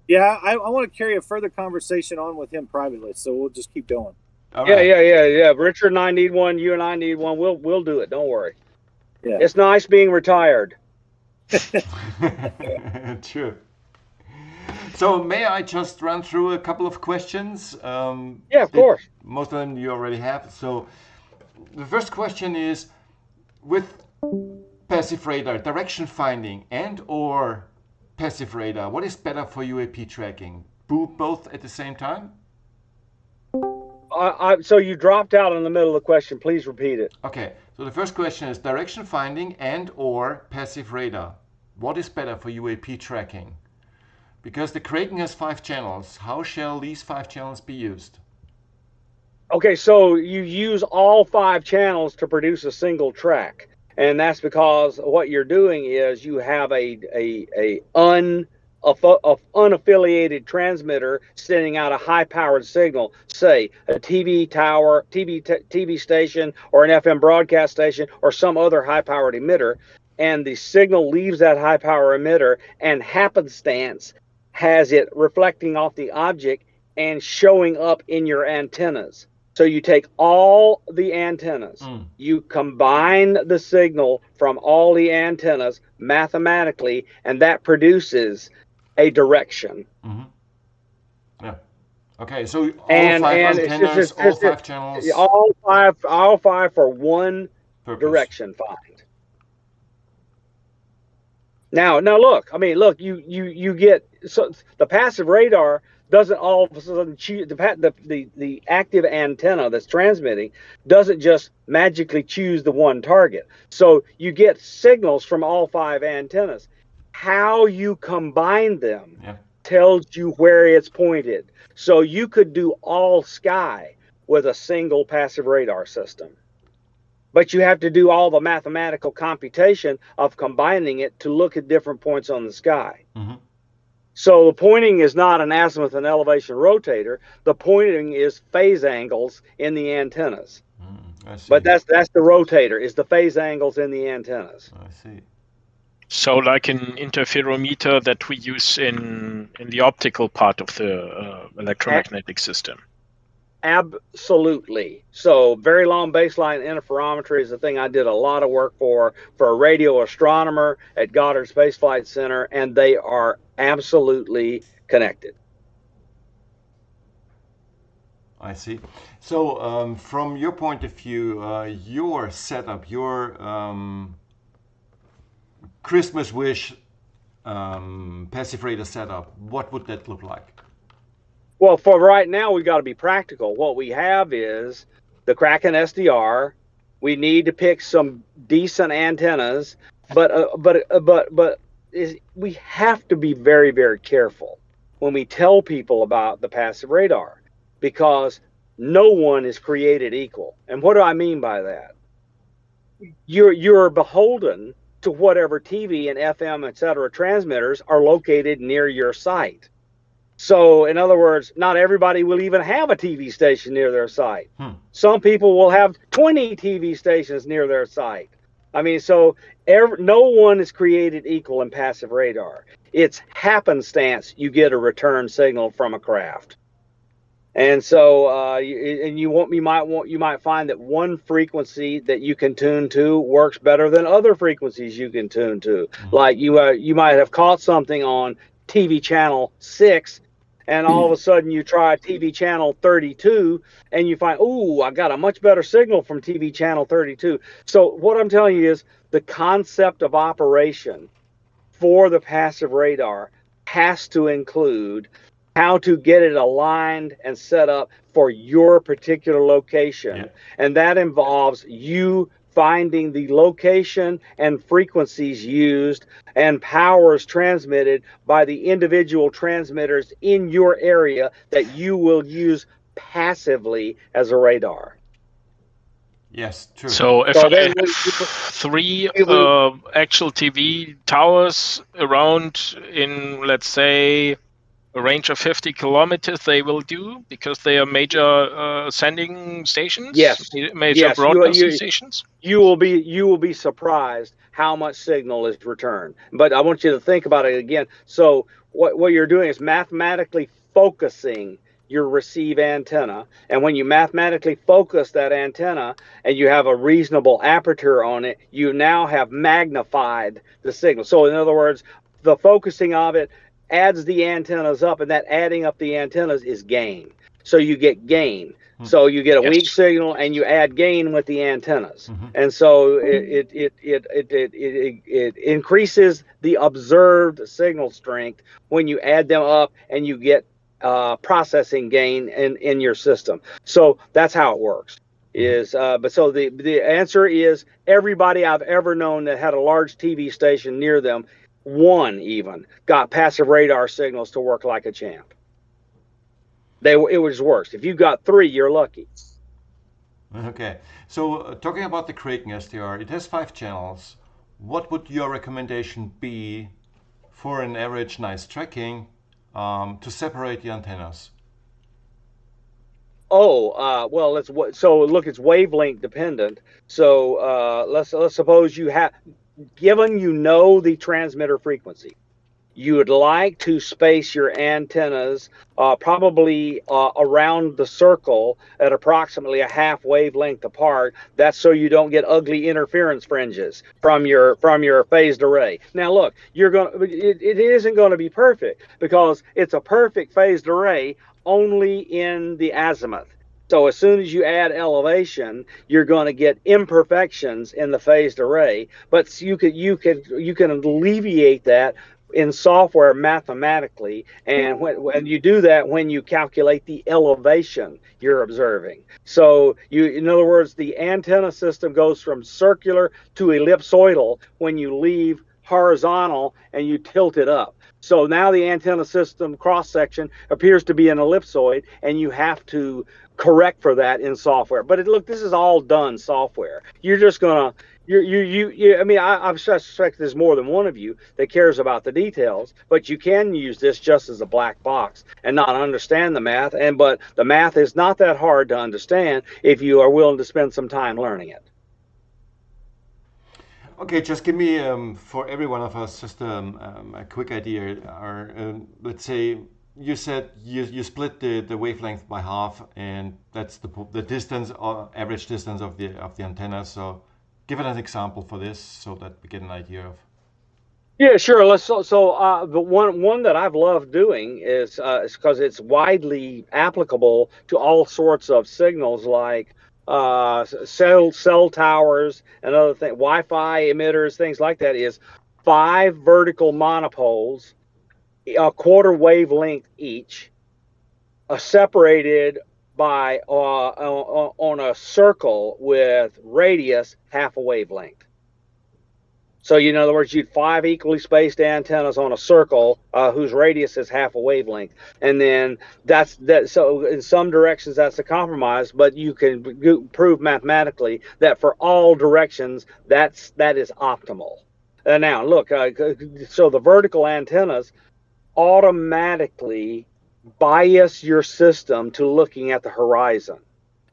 Speaker 4: Yeah, I want to carry a further conversation on with him privately, so we'll just keep going.
Speaker 1: All
Speaker 2: Yeah,
Speaker 1: right.
Speaker 2: yeah. Richard and I need one. You and I need one. We'll do it. Don't worry.
Speaker 4: Yeah.
Speaker 2: It's nice being retired.
Speaker 1: True. So may I just run through a couple of questions?
Speaker 2: Yeah, of course.
Speaker 1: Most of them you already have. So the first question is, with passive radar, direction finding and or passive radar, what is better for UAP tracking? Both at the same time?
Speaker 2: So you dropped out in the middle of the question. Please repeat it.
Speaker 1: Okay, so the first question is direction finding and or passive radar. What is better for UAP tracking? Because the Kraken has 5 channels. How shall these 5 channels be used?
Speaker 2: Okay, so you use all 5 channels to produce a single track. And that's because what you're doing is you have a unaffiliated transmitter sending out a high-powered signal, say a TV tower, TV station, or an FM broadcast station, or some other high-powered emitter, and the signal leaves that high-power emitter, and happenstance has it reflecting off the object and showing up in your antennas. So you take all the antennas, you combine the signal from all the antennas mathematically, and that produces a direction.
Speaker 1: Mm-hmm. Yeah. Okay, so all 5 antennas, all 5 channels.
Speaker 2: All five for one
Speaker 1: purpose.
Speaker 2: Direction find. Now look, you get, so the passive radar doesn't all of a sudden choose the active antenna that's transmitting doesn't just magically choose the one target. So you get signals from all 5 antennas. How you combine them tells you where it's pointed. So you could do all sky with a single passive radar system. But you have to do all the mathematical computation of combining it to look at different points on the sky.
Speaker 1: Mm-hmm.
Speaker 2: So the pointing is not an azimuth and elevation rotator. The pointing is phase angles in the antennas.
Speaker 1: I see.
Speaker 2: But that's the rotator, is the phase angles in the antennas.
Speaker 1: I see.
Speaker 3: So like an interferometer that we use in the optical part of the electromagnetic system.
Speaker 2: Absolutely. So very long baseline interferometry is the thing I did a lot of work for a radio astronomer at Goddard Space Flight Center, and they are absolutely connected.
Speaker 1: I see. So from your point of view, your setup, your Christmas wish passive radar setup, what would that look like?
Speaker 2: Well, for right now, we've got to be practical. What we have is the Kraken SDR. We need to pick some decent antennas, but we have to be very, very careful when we tell people about the passive radar, because no one is created equal. And what do I mean by that? You're beholden to whatever TV and FM, etc. transmitters are located near your site. So, in other words, not everybody will even have a TV station near their site. Some people will have 20 TV stations near their site. I mean, so no one is created equal in passive radar. It's happenstance you get a return signal from a craft. And so, you might find that one frequency that you can tune to works better than other frequencies you can tune to. Like you might have caught something on TV channel 6, and all of a sudden you try TV channel 32, and you find, ooh, I got a much better signal from TV channel 32. So what I'm telling you is the concept of operation for the passive radar has to include how to get it aligned and set up for your particular location. Yeah. And that involves you finding the location and frequencies used and powers transmitted by the individual transmitters in your area that you will use passively as a radar.
Speaker 1: Yes, true.
Speaker 3: So if
Speaker 2: So
Speaker 3: I
Speaker 2: then
Speaker 3: have three
Speaker 2: we-
Speaker 3: actual TV towers around in, let's say, a range of 50 kilometers, they will do, because they are major sending stations,
Speaker 2: yes,
Speaker 3: major
Speaker 2: yes,
Speaker 3: broadcasting stations.
Speaker 2: you will be surprised how much signal is returned. But I want you to think about it again. So what you're doing is mathematically focusing your receive antenna, and when you mathematically focus that antenna and you have a reasonable aperture on it, you now have magnified the signal. So in other words, the focusing of it adds the antennas up, and that adding up the antennas is gain. So you get gain. So you get a
Speaker 3: Yes.
Speaker 2: weak signal and you add gain with the antennas.
Speaker 1: Mm-hmm.
Speaker 2: And so it increases the observed signal strength when you add them up, and you get processing gain in your system. So that's how it works. But so the answer is, everybody I've ever known that had a large TV station near them, one even, got passive radar signals to work like a champ. It was worse. If you got 3, you're lucky.
Speaker 1: Okay, so talking about the Kraken SDR, it has 5 channels. What would your recommendation be for an average nice tracking to separate the antennas?
Speaker 2: Well, it's wavelength dependent. So let's suppose you have, given the transmitter frequency, you would like to space your antennas probably around the circle at approximately a half wavelength apart. That's so you don't get ugly interference fringes from your phased array. Now look, it isn't going to be perfect, because it's a perfect phased array only in the azimuth. So as soon as you add elevation, you're going to get imperfections in the phased array. But you can alleviate that in software mathematically, and when you do that, when you calculate the elevation you're observing. So in other words, the antenna system goes from circular to ellipsoidal when you leave horizontal and you tilt it up. So now the antenna system cross section appears to be an ellipsoid, and you have to correct for that in software. But look, this is all done software. You're just gonna I mean, I suspect there's more than one of you that cares about the details, but you can use this just as a black box and not understand the math. But the math is not that hard to understand if you are willing to spend some time learning it.
Speaker 1: Okay, just give me, for every one of us, just a quick idea. Let's say you said you split the wavelength by half, and that's the distance, average distance of the antenna. So give it an example for this, so that we get an idea of.
Speaker 2: Yeah, sure. The one that I've loved doing is because it's widely applicable to all sorts of signals, like cell towers and other things, Wi-Fi emitters, things like that, is 5 vertical monopoles, a quarter wavelength each, separated by on a circle with radius half a wavelength. So in other words, you'd 5 equally spaced antennas on a circle whose radius is half a wavelength, and then that's that. So in some directions that's a compromise, but you can prove mathematically that for all directions that is optimal. And now look, so the vertical antennas automatically bias your system to looking at the horizon,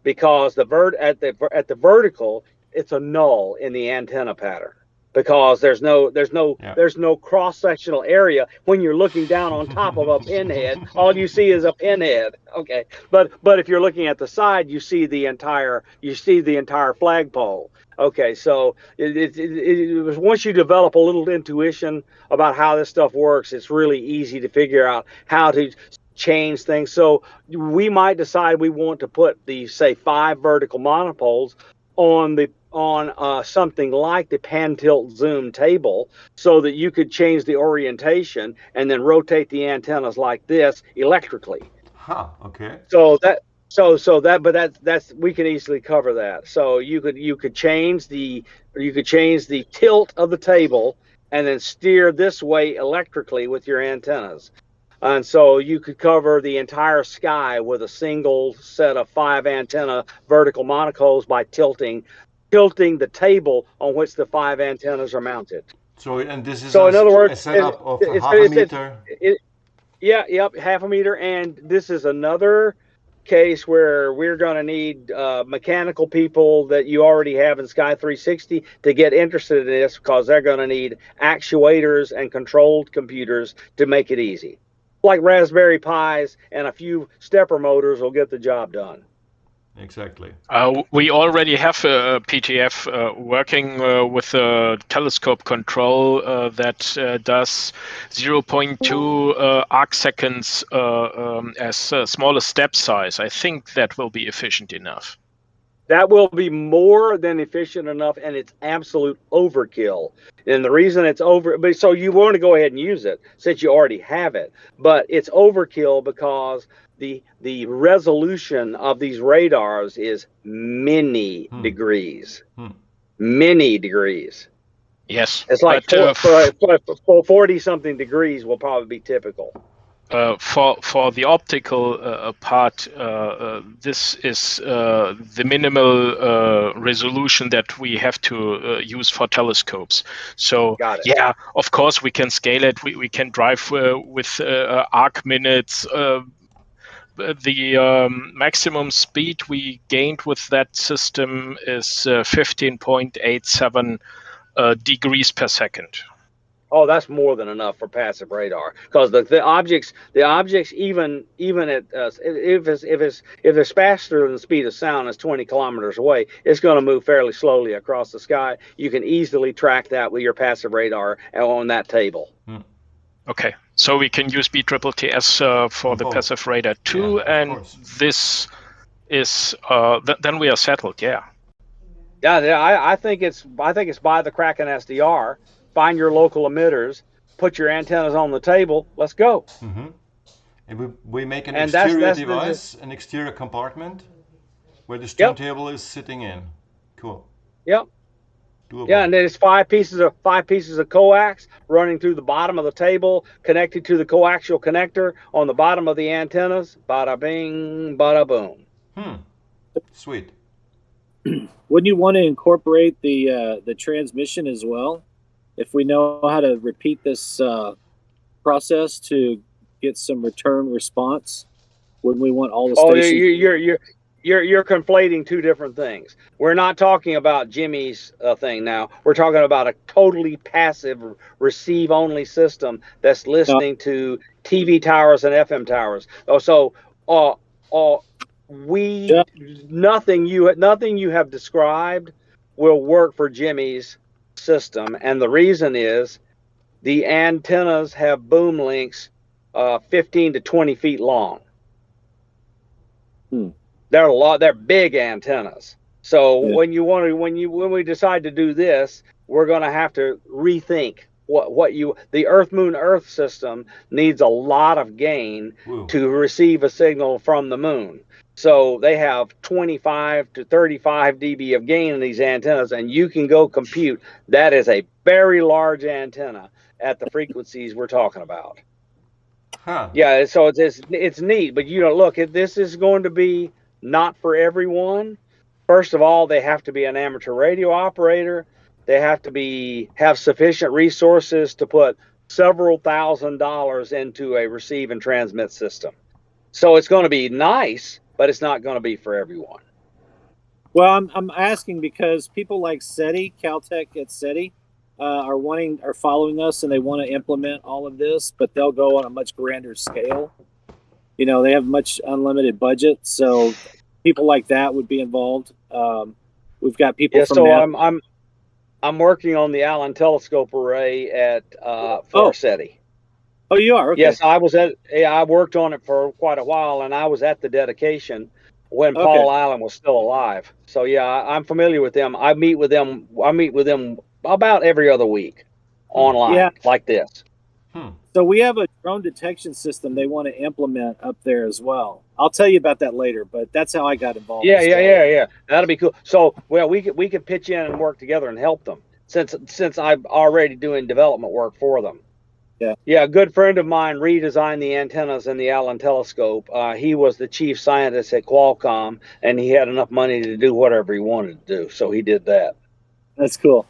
Speaker 2: because at the vertical, it's a null in the antenna pattern, because there's no cross-sectional area. When you're looking down on top of a pinhead, all you see is a pinhead. Okay, but if you're looking at the side, you see the entire flagpole. Okay, so it was, once you develop a little intuition about how this stuff works, it's really easy to figure out how to change things. So we might decide we want to put the, say, 5 vertical monopoles on something like the pan tilt zoom table, so that you could change the orientation and then rotate the antennas like this electrically.
Speaker 1: Okay.
Speaker 2: That's we can easily cover that. So you could change the tilt of the table and then steer this way electrically with your antennas. And so you could cover the entire sky with a single set of 5 antenna vertical monocoles by tilting the table on which the 5 antennas are mounted.
Speaker 1: So, and this is
Speaker 2: So in other words,
Speaker 1: a setup of
Speaker 2: it's,
Speaker 1: half a
Speaker 2: it's,
Speaker 1: meter.
Speaker 2: half a meter. And this is another case where we're going to need mechanical people that you already have in Sky 360 to get interested in this, because they're going to need actuators and controlled computers to make it easy. Like Raspberry Pis and a few stepper motors will get the job done.
Speaker 1: Exactly.
Speaker 3: We already have a PTF working with a telescope control that does 0.2 arc seconds as small a step size. I think that will be efficient enough.
Speaker 2: That will be more than efficient enough, and it's absolute overkill. And the reason it's so you want to go ahead and use it since you already have it, but it's overkill because the resolution of these radars is many degrees. Many degrees.
Speaker 3: Yes.
Speaker 2: It's like 40-something degrees will probably be typical.
Speaker 3: For the optical part, this is the minimal resolution that we have to use for telescopes. So yeah, of course we can scale it. We can drive with arc minutes. The maximum speed we gained with that system is 15.87 degrees per second.
Speaker 2: Oh, that's more than enough for passive radar, because the objects even at if it's faster than the speed of sound, is 20 kilometers away, it's going to move fairly slowly across the sky. You can easily track that with your passive radar on that table.
Speaker 3: Okay, so we can use BTTS for the passive radar too, and this is then we are settled. Yeah,
Speaker 2: I think it's by the Kraken SDR. Find your local emitters, put your antennas on the table. Let's go.
Speaker 1: And we make an exterior device, an exterior compartment, where the stone table is sitting in. Cool.
Speaker 2: Yep.
Speaker 1: Doable.
Speaker 2: Yeah, and then it's 5 pieces of coax running through the bottom of the table, connected to the coaxial connector on the bottom of the antennas. Bada bing, bada boom.
Speaker 1: Sweet.
Speaker 4: Wouldn't you want to incorporate the transmission as well? If we know how to repeat this process to get some return response, wouldn't we want all the stations?
Speaker 2: You're conflating two different things. We're not talking about Jimmy's thing now. We're talking about a totally passive receive-only system that's listening to TV towers and FM towers. Nothing you have described will work for Jimmy's system, and the reason is the antennas have boom lengths 15 to 20 feet long. They're big antennas. So when we decide to do this, we're going to have to rethink the Earth Moon Earth system needs a lot of gain to receive a signal from the moon. So they have 25 to 35 dB of gain in these antennas, and you can go compute. That is a very large antenna at the frequencies we're talking about. Yeah, so it's neat, but look, this is going to be not for everyone. First of all, they have to be an amateur radio operator. They have to have sufficient resources to put several $1,000s into a receive and transmit system. So it's going to be nice, but it's not going to be for everyone.
Speaker 4: Well, I'm asking because people like SETI, Caltech at SETI, are following us, and they want to implement all of this, but they'll go on a much grander scale. They have much unlimited budget, so people like that would be involved. We've got people from.
Speaker 2: So I'm working on the Allen Telescope Array for SETI.
Speaker 4: Oh, you are? Okay.
Speaker 2: Yes, I worked on it for quite a while, and I was at the dedication when Paul Allen was still alive. So yeah, I'm familiar with them. I meet with them about every other week online, like this.
Speaker 4: So we have a drone detection system they want to implement up there as well. I'll tell you about that later, but that's how I got involved.
Speaker 2: Yeah. That'll be cool. So we could pitch in and work together and help them since I'm already doing development work for them. Yeah, a good friend of mine redesigned the antennas in the Allen telescope. He was the chief scientist at Qualcomm, and he had enough money to do whatever he wanted to do, so he did that.
Speaker 4: That's cool.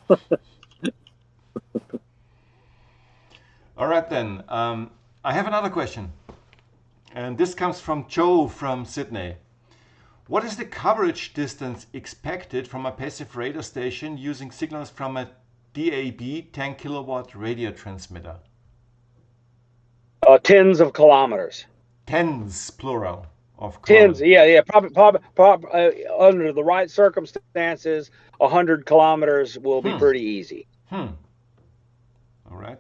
Speaker 1: All right, then. I have another question. And this comes from Joe from Sydney. What is the coverage distance expected from a passive radar station using signals from a DAB 10 kilowatt radio transmitter?
Speaker 2: Tens of kilometers.
Speaker 1: Tens, plural, of
Speaker 2: Tens,
Speaker 1: kilometers.
Speaker 2: yeah. Probably under the right circumstances, 100 kilometers will be pretty easy.
Speaker 1: All right.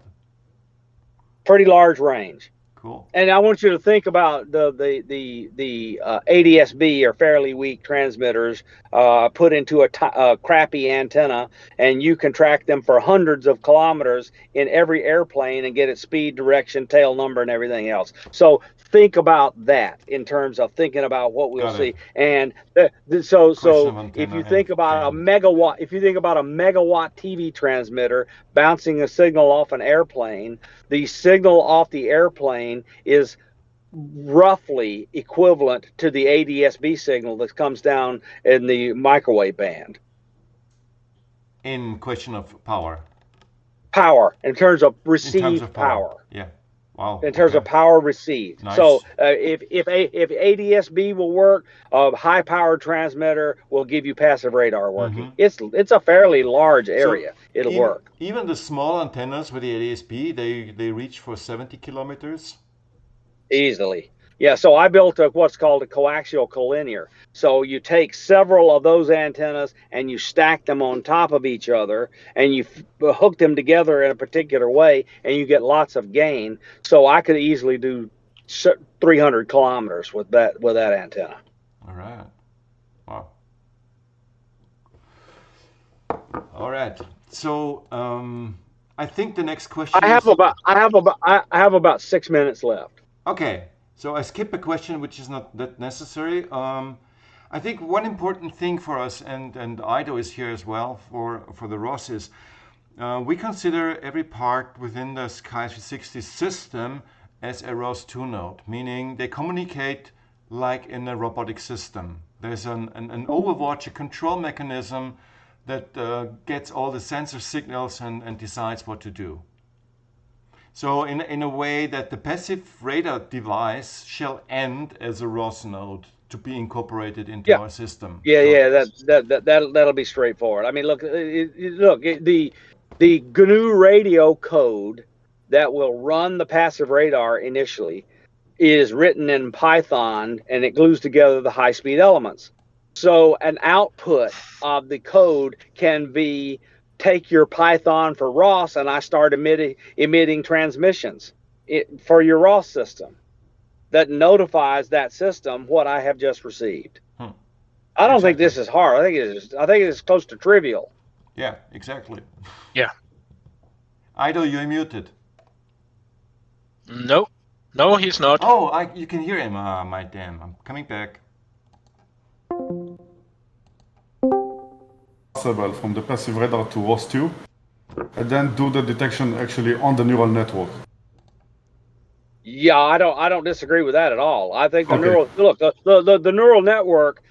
Speaker 2: Pretty large range.
Speaker 1: Cool.
Speaker 2: And I want you to think about the ADSB or fairly weak transmitters put into a crappy antenna, and you can track them for hundreds of kilometers in every airplane and get its speed, direction, tail number, and everything else. So think about that in terms of thinking about what we'll see. And so if you think about a megawatt, TV transmitter bouncing a signal off an airplane, the signal off the airplane is roughly equivalent to the ADSB signal that comes down in the microwave band.
Speaker 1: In question of power.
Speaker 2: Power, in terms of received power.
Speaker 1: Yeah. Wow.
Speaker 2: In terms of power received.
Speaker 1: Nice.
Speaker 2: So if ADSB will work, a high power transmitter will give you passive radar working. It's a fairly large area. It'll work.
Speaker 1: Even the small antennas with the ADSB, they reach for 70 kilometers?
Speaker 2: Easily. Yeah, so I built what's called a coaxial collinear. So you take several of those antennas and you stack them on top of each other, and you hook them together in a particular way, and you get lots of gain. So I could easily do 300 kilometers with that antenna.
Speaker 1: All right. Wow. All right. So I think the next question.
Speaker 2: I have about 6 minutes left.
Speaker 1: Okay. So I skip a question which is not that necessary. I think one important thing for us, and Ido is here as well for the ROS, is we consider every part within the Sky 360 system as a ROS2 node, meaning they communicate like in a robotic system. There's an overwatch, a control mechanism that gets all the sensor signals and decides what to do. So in a way that the passive radar device shall end as a ROS node to be incorporated into our system.
Speaker 2: That'll be straightforward. I mean, look, the GNU Radio code that will run the passive radar initially is written in Python, and it glues together the high-speed elements. So an output of the code can be, take your Python for ROS, and I start emitting transmissions for your ROS system that notifies that system what I have just received. I don't think this is hard. I think it is close to trivial.
Speaker 1: Yeah, exactly.
Speaker 3: Yeah.
Speaker 1: Ido, you're muted.
Speaker 3: No, he's not.
Speaker 1: Oh, you can hear him. My damn, I'm coming back.
Speaker 6: From the passive radar to ROS2, and then do the detection actually on the neural network.
Speaker 2: Yeah, I don't disagree with that at all. I think the neural network,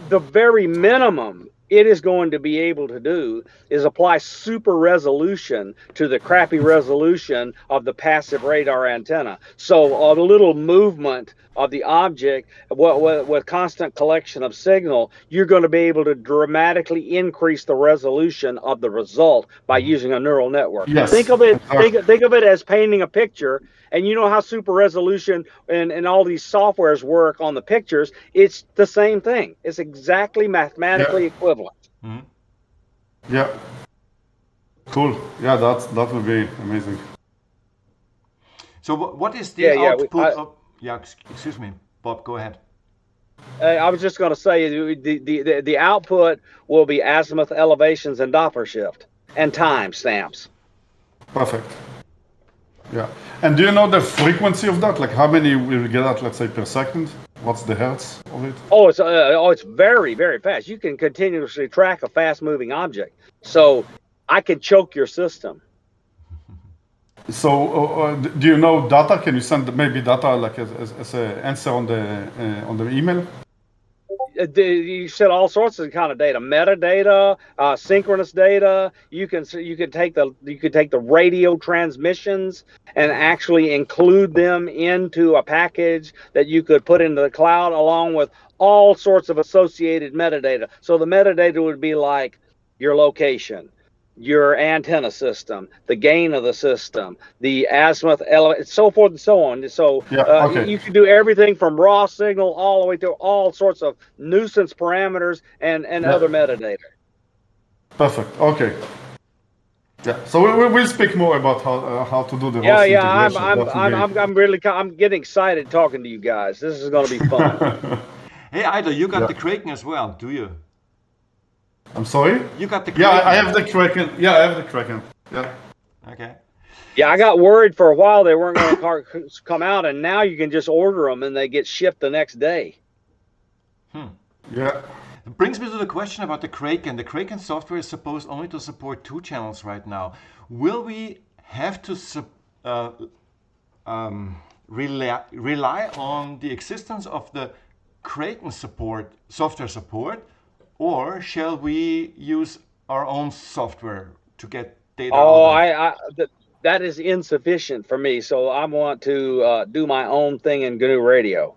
Speaker 2: the very minimum it is going to be able to do is apply super resolution to the crappy resolution of the passive radar antenna. So a little movement of the object with constant collection of signal, you're going to be able to dramatically increase the resolution of the result by using a neural network.
Speaker 6: Yes.
Speaker 2: Think of it as painting a picture. And you know how super resolution and all these softwares work on the pictures. It's the same thing. It's exactly mathematically equivalent.
Speaker 1: Mm-hmm.
Speaker 6: Yeah. Cool. Yeah, that would be amazing.
Speaker 1: So what is the output of... Yeah, excuse me. Bob, go ahead.
Speaker 2: I was just going to say the output will be azimuth, elevations, and Doppler shift, and time stamps.
Speaker 6: Perfect. Yeah. And do you know the frequency of that? Like how many will we get at, let's say, per second? What's the hertz of it?
Speaker 2: It's very, very fast. You can continuously track a fast-moving object. So I can choke your system.
Speaker 6: So, do you know data? Can you send maybe data like as an answer on the email?
Speaker 2: You said all sorts of kind of data, metadata, synchronous data. You could take the radio transmissions and actually include them into a package that you could put into the cloud along with all sorts of associated metadata. So the metadata would be like your location, your antenna system, the gain of the system, the azimuth element, so forth and so on. So you can do everything from raw signal all the way to all sorts of nuisance parameters and other metadata.
Speaker 6: Perfect. Okay. Yeah. So we'll speak more about how to do the host integration.
Speaker 2: I'm getting excited talking to you guys. This is going to be fun.
Speaker 1: Hey, Ida, you got the Kraken as well, do you?
Speaker 6: I'm sorry?
Speaker 1: You got the Kraken.
Speaker 6: Yeah, I have the Kraken. Yeah, I have the Kraken. Yeah.
Speaker 1: Okay.
Speaker 2: Yeah, I got worried for a while they weren't going to come out, and now you can just order them and they get shipped the next day.
Speaker 6: Yeah.
Speaker 1: It brings me to the question about the Kraken. The Kraken software is supposed only to support 2 channels right now. Will we have to rely on the existence of the Kraken software support, or shall we use our own software to get data?
Speaker 2: That is insufficient for me. So I want to do my own thing in GNU Radio.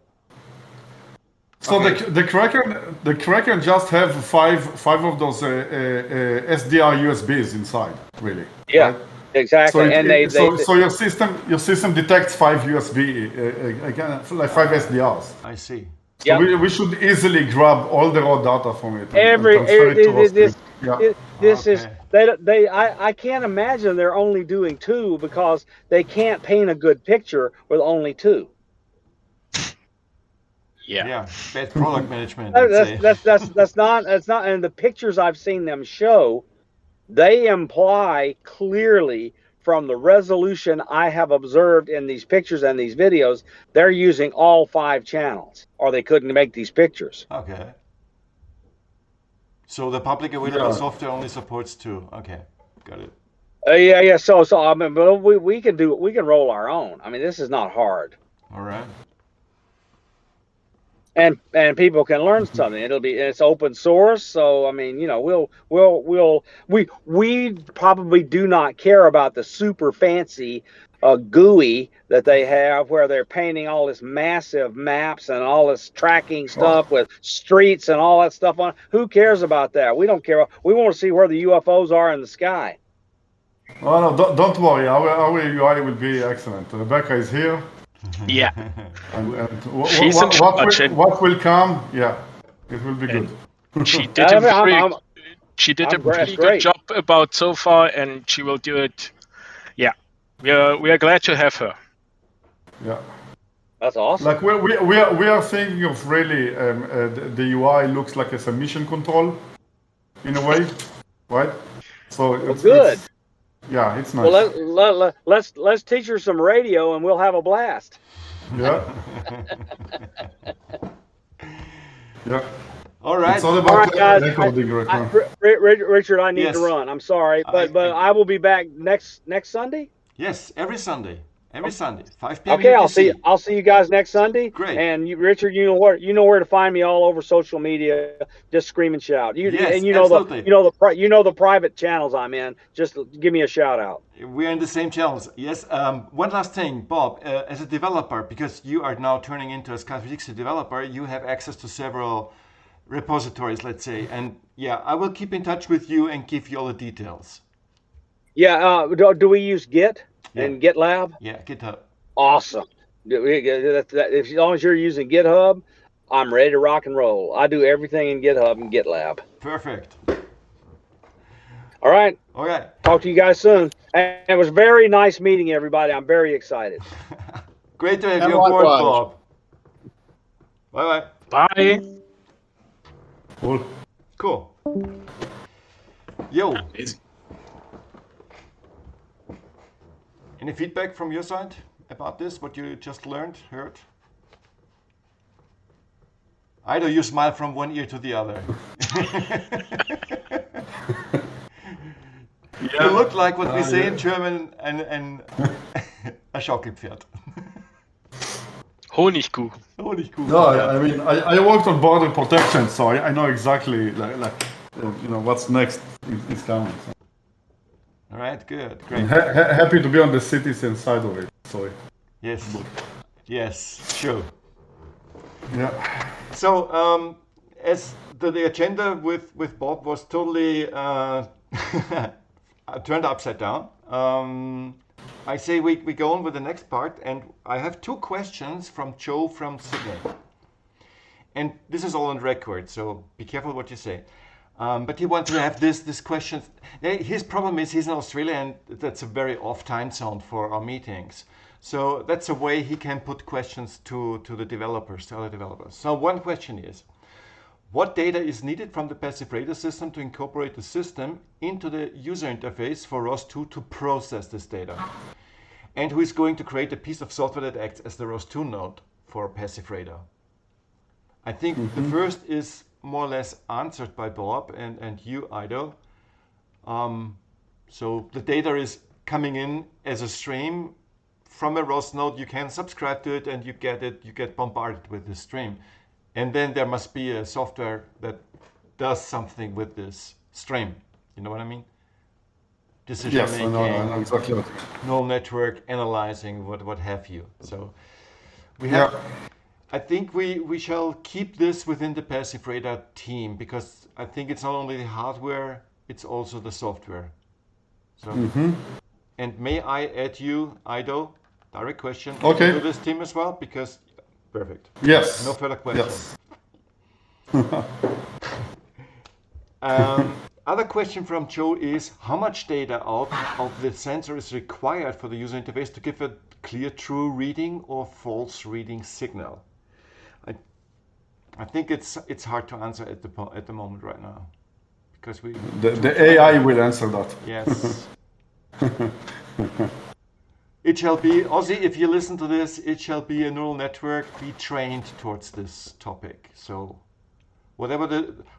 Speaker 6: So the Kraken just have five of those SDR USBs inside, really.
Speaker 2: Yeah, right? Exactly.
Speaker 6: So your system detects 5 USB again, like 5 SDRs.
Speaker 1: I see.
Speaker 6: So we should easily grab all the raw data from it.
Speaker 2: I can't imagine they're only doing 2 because they can't paint a good picture with only 2.
Speaker 1: Yeah, bad product management.
Speaker 2: That's not. And the pictures I've seen them show, they imply clearly from the resolution I have observed in these pictures and these videos, they're using all 5 channels, or they couldn't make these pictures.
Speaker 1: Okay. So the public available software only supports 2. Okay, got it.
Speaker 2: Yeah. So I mean, but we can roll our own. I mean, this is not hard.
Speaker 1: All right.
Speaker 2: And people can learn something. It's open source, so I mean, you know, we probably do not care about the super fancy GUI that they have, where they're painting all this massive maps and all this tracking stuff with streets and all that stuff on. Who cares about that? We don't care. We want to see where the UFOs are in the sky.
Speaker 6: Oh no, don't worry. Our UI will be excellent. Rebecca is here.
Speaker 3: Yeah.
Speaker 6: And
Speaker 3: what
Speaker 6: will come? Yeah, it will be good.
Speaker 3: She did a pretty good job about so far, and she will do it. Yeah, we are glad to have her.
Speaker 6: Yeah,
Speaker 2: that's awesome.
Speaker 6: Like we are thinking of really the UI looks like a mission control in a way, right? So it's
Speaker 2: good.
Speaker 6: Yeah, it's nice.
Speaker 2: Well, let's teach her some radio, and we'll have a blast.
Speaker 6: Yeah. Yeah.
Speaker 1: All right.
Speaker 6: It's all about
Speaker 2: guys. Richard, I need to run. I'm sorry, but I will be back next Sunday.
Speaker 1: Yes, every Sunday. Every Sunday, 5 p.m.
Speaker 2: Okay,
Speaker 1: UTC.
Speaker 2: I'll see you guys next Sunday.
Speaker 1: Great.
Speaker 2: And Richard, you know where to find me all over social media. Just scream and shout.
Speaker 1: Yes,
Speaker 2: you know the private channels I'm in. Just give me a shout out.
Speaker 1: We're in the same channels. Yes. One last thing, Bob. As a developer, because you are now turning into a SCAD developer, you have access to several repositories, let's say. And yeah, I will keep in touch with you and give you all the details.
Speaker 2: Yeah. Do we use Git? And GitLab?
Speaker 1: Yeah, GitHub.
Speaker 2: Awesome. As long as you're using GitHub, I'm ready to rock and roll. I do everything in GitHub and GitLab.
Speaker 1: Perfect.
Speaker 2: All right.
Speaker 1: Okay.
Speaker 2: Talk to you guys soon. And it was very nice meeting everybody. I'm very excited.
Speaker 1: Great to have you on board, Bob. Bye-bye.
Speaker 3: Bye.
Speaker 6: Cool.
Speaker 1: Yo. Any feedback from your side about this, what you just heard? Either you smile from one ear to the other. You look like what we say in German, a Schaukelpferd.
Speaker 3: Honigkuchen.
Speaker 1: Honigkuchen.
Speaker 6: No, I mean, I worked on border protection, so I know exactly what's next is coming. So.
Speaker 1: All right, good, great.
Speaker 6: Happy to be on the citizen side of it. Sorry.
Speaker 1: Yes, sure.
Speaker 6: Yeah.
Speaker 1: So, as the agenda with Bob was totally turned upside down, I say we go on with the next part, and I have two questions from Joe from Sydney. And this is all on record, so be careful what you say. But he wants to have this question. His problem is he's in Australia, and that's a very off time zone for our meetings. So that's a way he can put questions to the developers, to other developers. So one question is, what data is needed from the passive radar system to incorporate the system into the user interface for ROS2 to process this data? And who is going to create a piece of software that acts as the ROS2 node for passive radar? I think the first is more or less answered by Bob and you, Ido. So the data is coming in as a stream from a ROS node. You can subscribe to it and you get bombarded with the stream. And then there must be a software that does something with this stream. You know what I mean? Decision making,
Speaker 6: I know exactly what you mean.
Speaker 1: neural network, analyzing, what have you. So we have, I think we shall keep this within the passive radar team, because I think it's not only the hardware, it's also the software. So, and may I add you, Ido, direct question, to this team as well? Because, perfect.
Speaker 6: Yes.
Speaker 1: No further questions.
Speaker 6: Yes.
Speaker 1: Other question from Joe is, how much data out of the sensor is required for the user interface to give a clear true reading or false reading signal? I think it's hard to answer at the moment right now, because
Speaker 6: the AI will answer that.
Speaker 1: Yes. It shall be, Ozzy, if you listen to this, it shall be a neural network be trained towards this topic. So whatever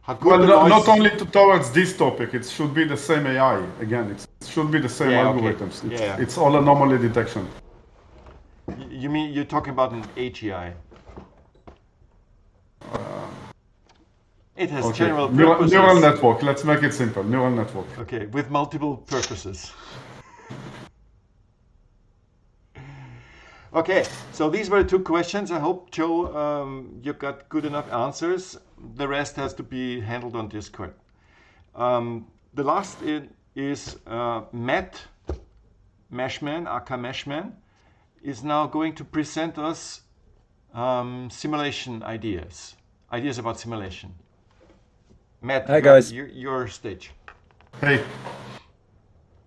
Speaker 6: not only towards this topic, it should be the same AI. Again, it should be the same algorithms.
Speaker 1: Okay.
Speaker 6: It's all anomaly detection.
Speaker 1: You mean you're talking about an AGI? It has general purposes.
Speaker 6: Neural network. Let's make it simple. Neural network.
Speaker 1: Okay, with multiple purposes. Okay, so these were two questions. I hope, Joe, you got good enough answers. The rest has to be handled on Discord. The last is Matt Meshman, aka Meshman, is now going to present us simulation ideas about simulation. Matt,
Speaker 7: hi guys.
Speaker 1: Your stage.
Speaker 6: Hey.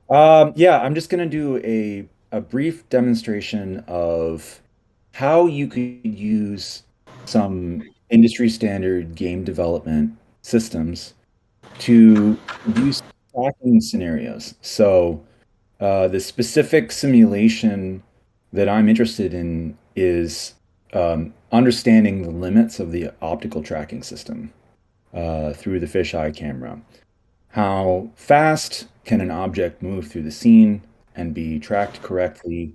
Speaker 7: Yeah, I'm just going to do a brief demonstration of how you could use some industry standard game development systems to use tracking scenarios. So the specific simulation that I'm interested in is understanding the limits of the optical tracking system through the fisheye camera. How fast can an object move through the scene and be tracked correctly?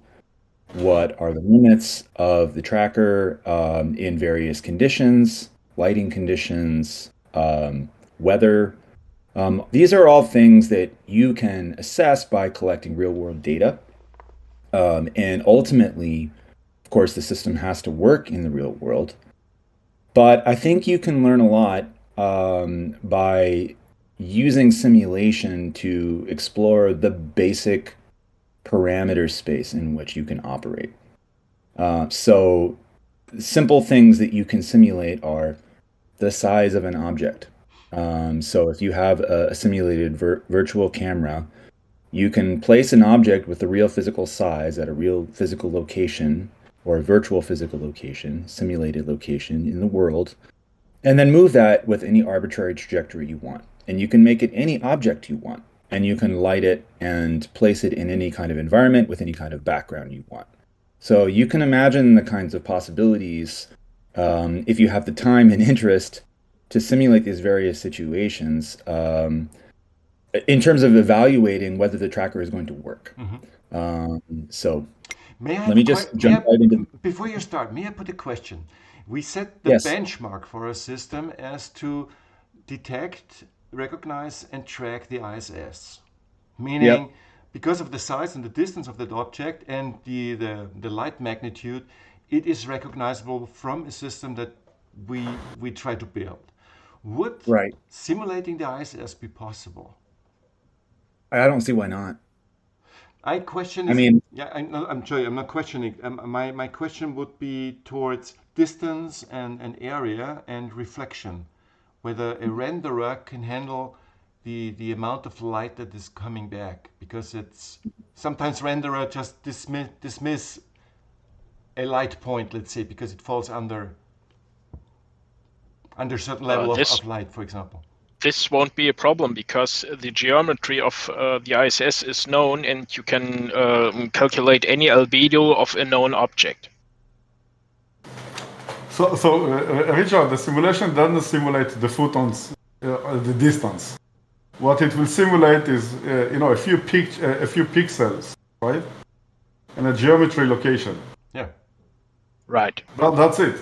Speaker 7: What are the limits of the tracker in various conditions, lighting conditions, weather? These are all things that you can assess by collecting real-world data. And ultimately, of course, the system has to work in the real world. But I think you can learn a lot by using simulation to explore the basic parameter space in which you can operate. So simple things that you can simulate are the size of an object. So if you have a simulated virtual camera, you can place an object with the real physical size at a real physical location or a virtual physical location, simulated location in the world, and then move that with any arbitrary trajectory you want. And you can make it any object you want. And you can light it and place it in any kind of environment with any kind of background you want. So you can imagine the kinds of possibilities, if you have the time and interest to simulate these various situations. in terms of evaluating whether the tracker is going to work. So let me just jump right into.
Speaker 1: Before you start, may I put a question? We set the
Speaker 7: Yes.
Speaker 1: benchmark for our system as to detect, recognize, and track the ISS. Meaning, because of the size and the distance of that object and the light magnitude, it is recognizable from a system that we try to build. Would
Speaker 7: Right.
Speaker 1: simulating the ISS be possible?
Speaker 7: I don't see why not.
Speaker 1: I question.
Speaker 7: I mean,
Speaker 1: I'm sorry. I'm not questioning. My question would be towards distance and area and reflection, whether a renderer can handle the amount of light that is coming back, because it's sometimes renderer just dismiss a light point, let's say, because it falls under a certain level of light, for example.
Speaker 3: This won't be a problem because the geometry of the ISS is known, and you can calculate any albedo of a known object.
Speaker 6: So Richard, the simulation doesn't simulate the photons, the distance. What it will simulate is, a few pixels, right, and a geometry location.
Speaker 1: Yeah.
Speaker 3: Right.
Speaker 6: That's it.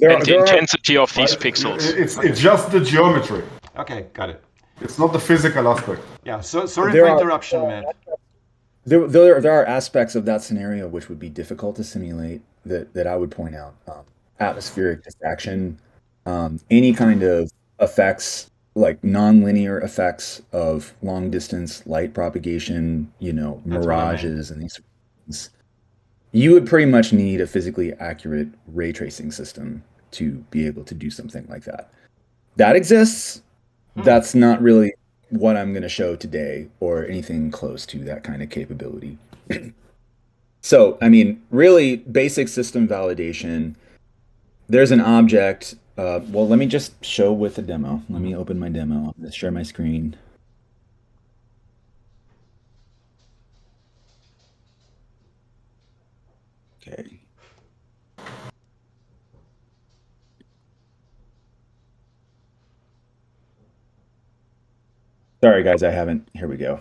Speaker 3: And the intensity of these pixels.
Speaker 6: It's just the geometry.
Speaker 1: Okay, got it.
Speaker 6: It's not the physical aspect.
Speaker 1: Yeah. So sorry for interruption, Matt.
Speaker 7: There are aspects of that scenario which would be difficult to simulate that I would point out. Atmospheric diffraction, any kind of effects like nonlinear effects of long distance light propagation, mirages and these sorts of things. You would pretty much need a physically accurate ray tracing system to be able to do something like that. That exists. That's not really what I'm going to show today or anything close to that kind of capability. So, I mean, really basic system validation. There's an object. Well, let me just show with a demo. Let me open my demo. I'm going to share my screen. Okay. Sorry, guys, I haven't. Here we go.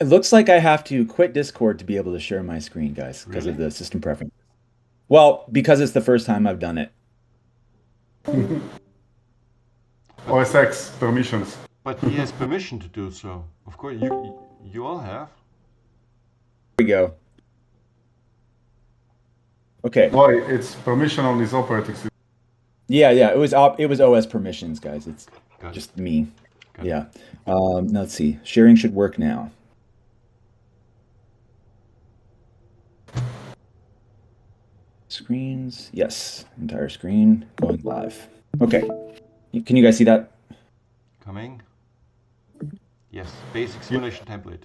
Speaker 7: It looks like I have to quit Discord to be able to share my screen, guys, because of the system preference. Well, because it's the first time I've done it.
Speaker 6: OS X permissions.
Speaker 1: But he has permission to do so. Of course, you all have.
Speaker 7: Here we go. Okay.
Speaker 6: Why? It's permission on his operating system.
Speaker 7: Yeah. It was OS permissions, guys. It's
Speaker 1: Got
Speaker 7: just me.
Speaker 1: Got
Speaker 7: Yeah. Now let's see. Sharing should work now. Screens. Yes. Entire screen going live. Okay. Can you guys see that?
Speaker 1: Coming. Yes. Basic simulation template.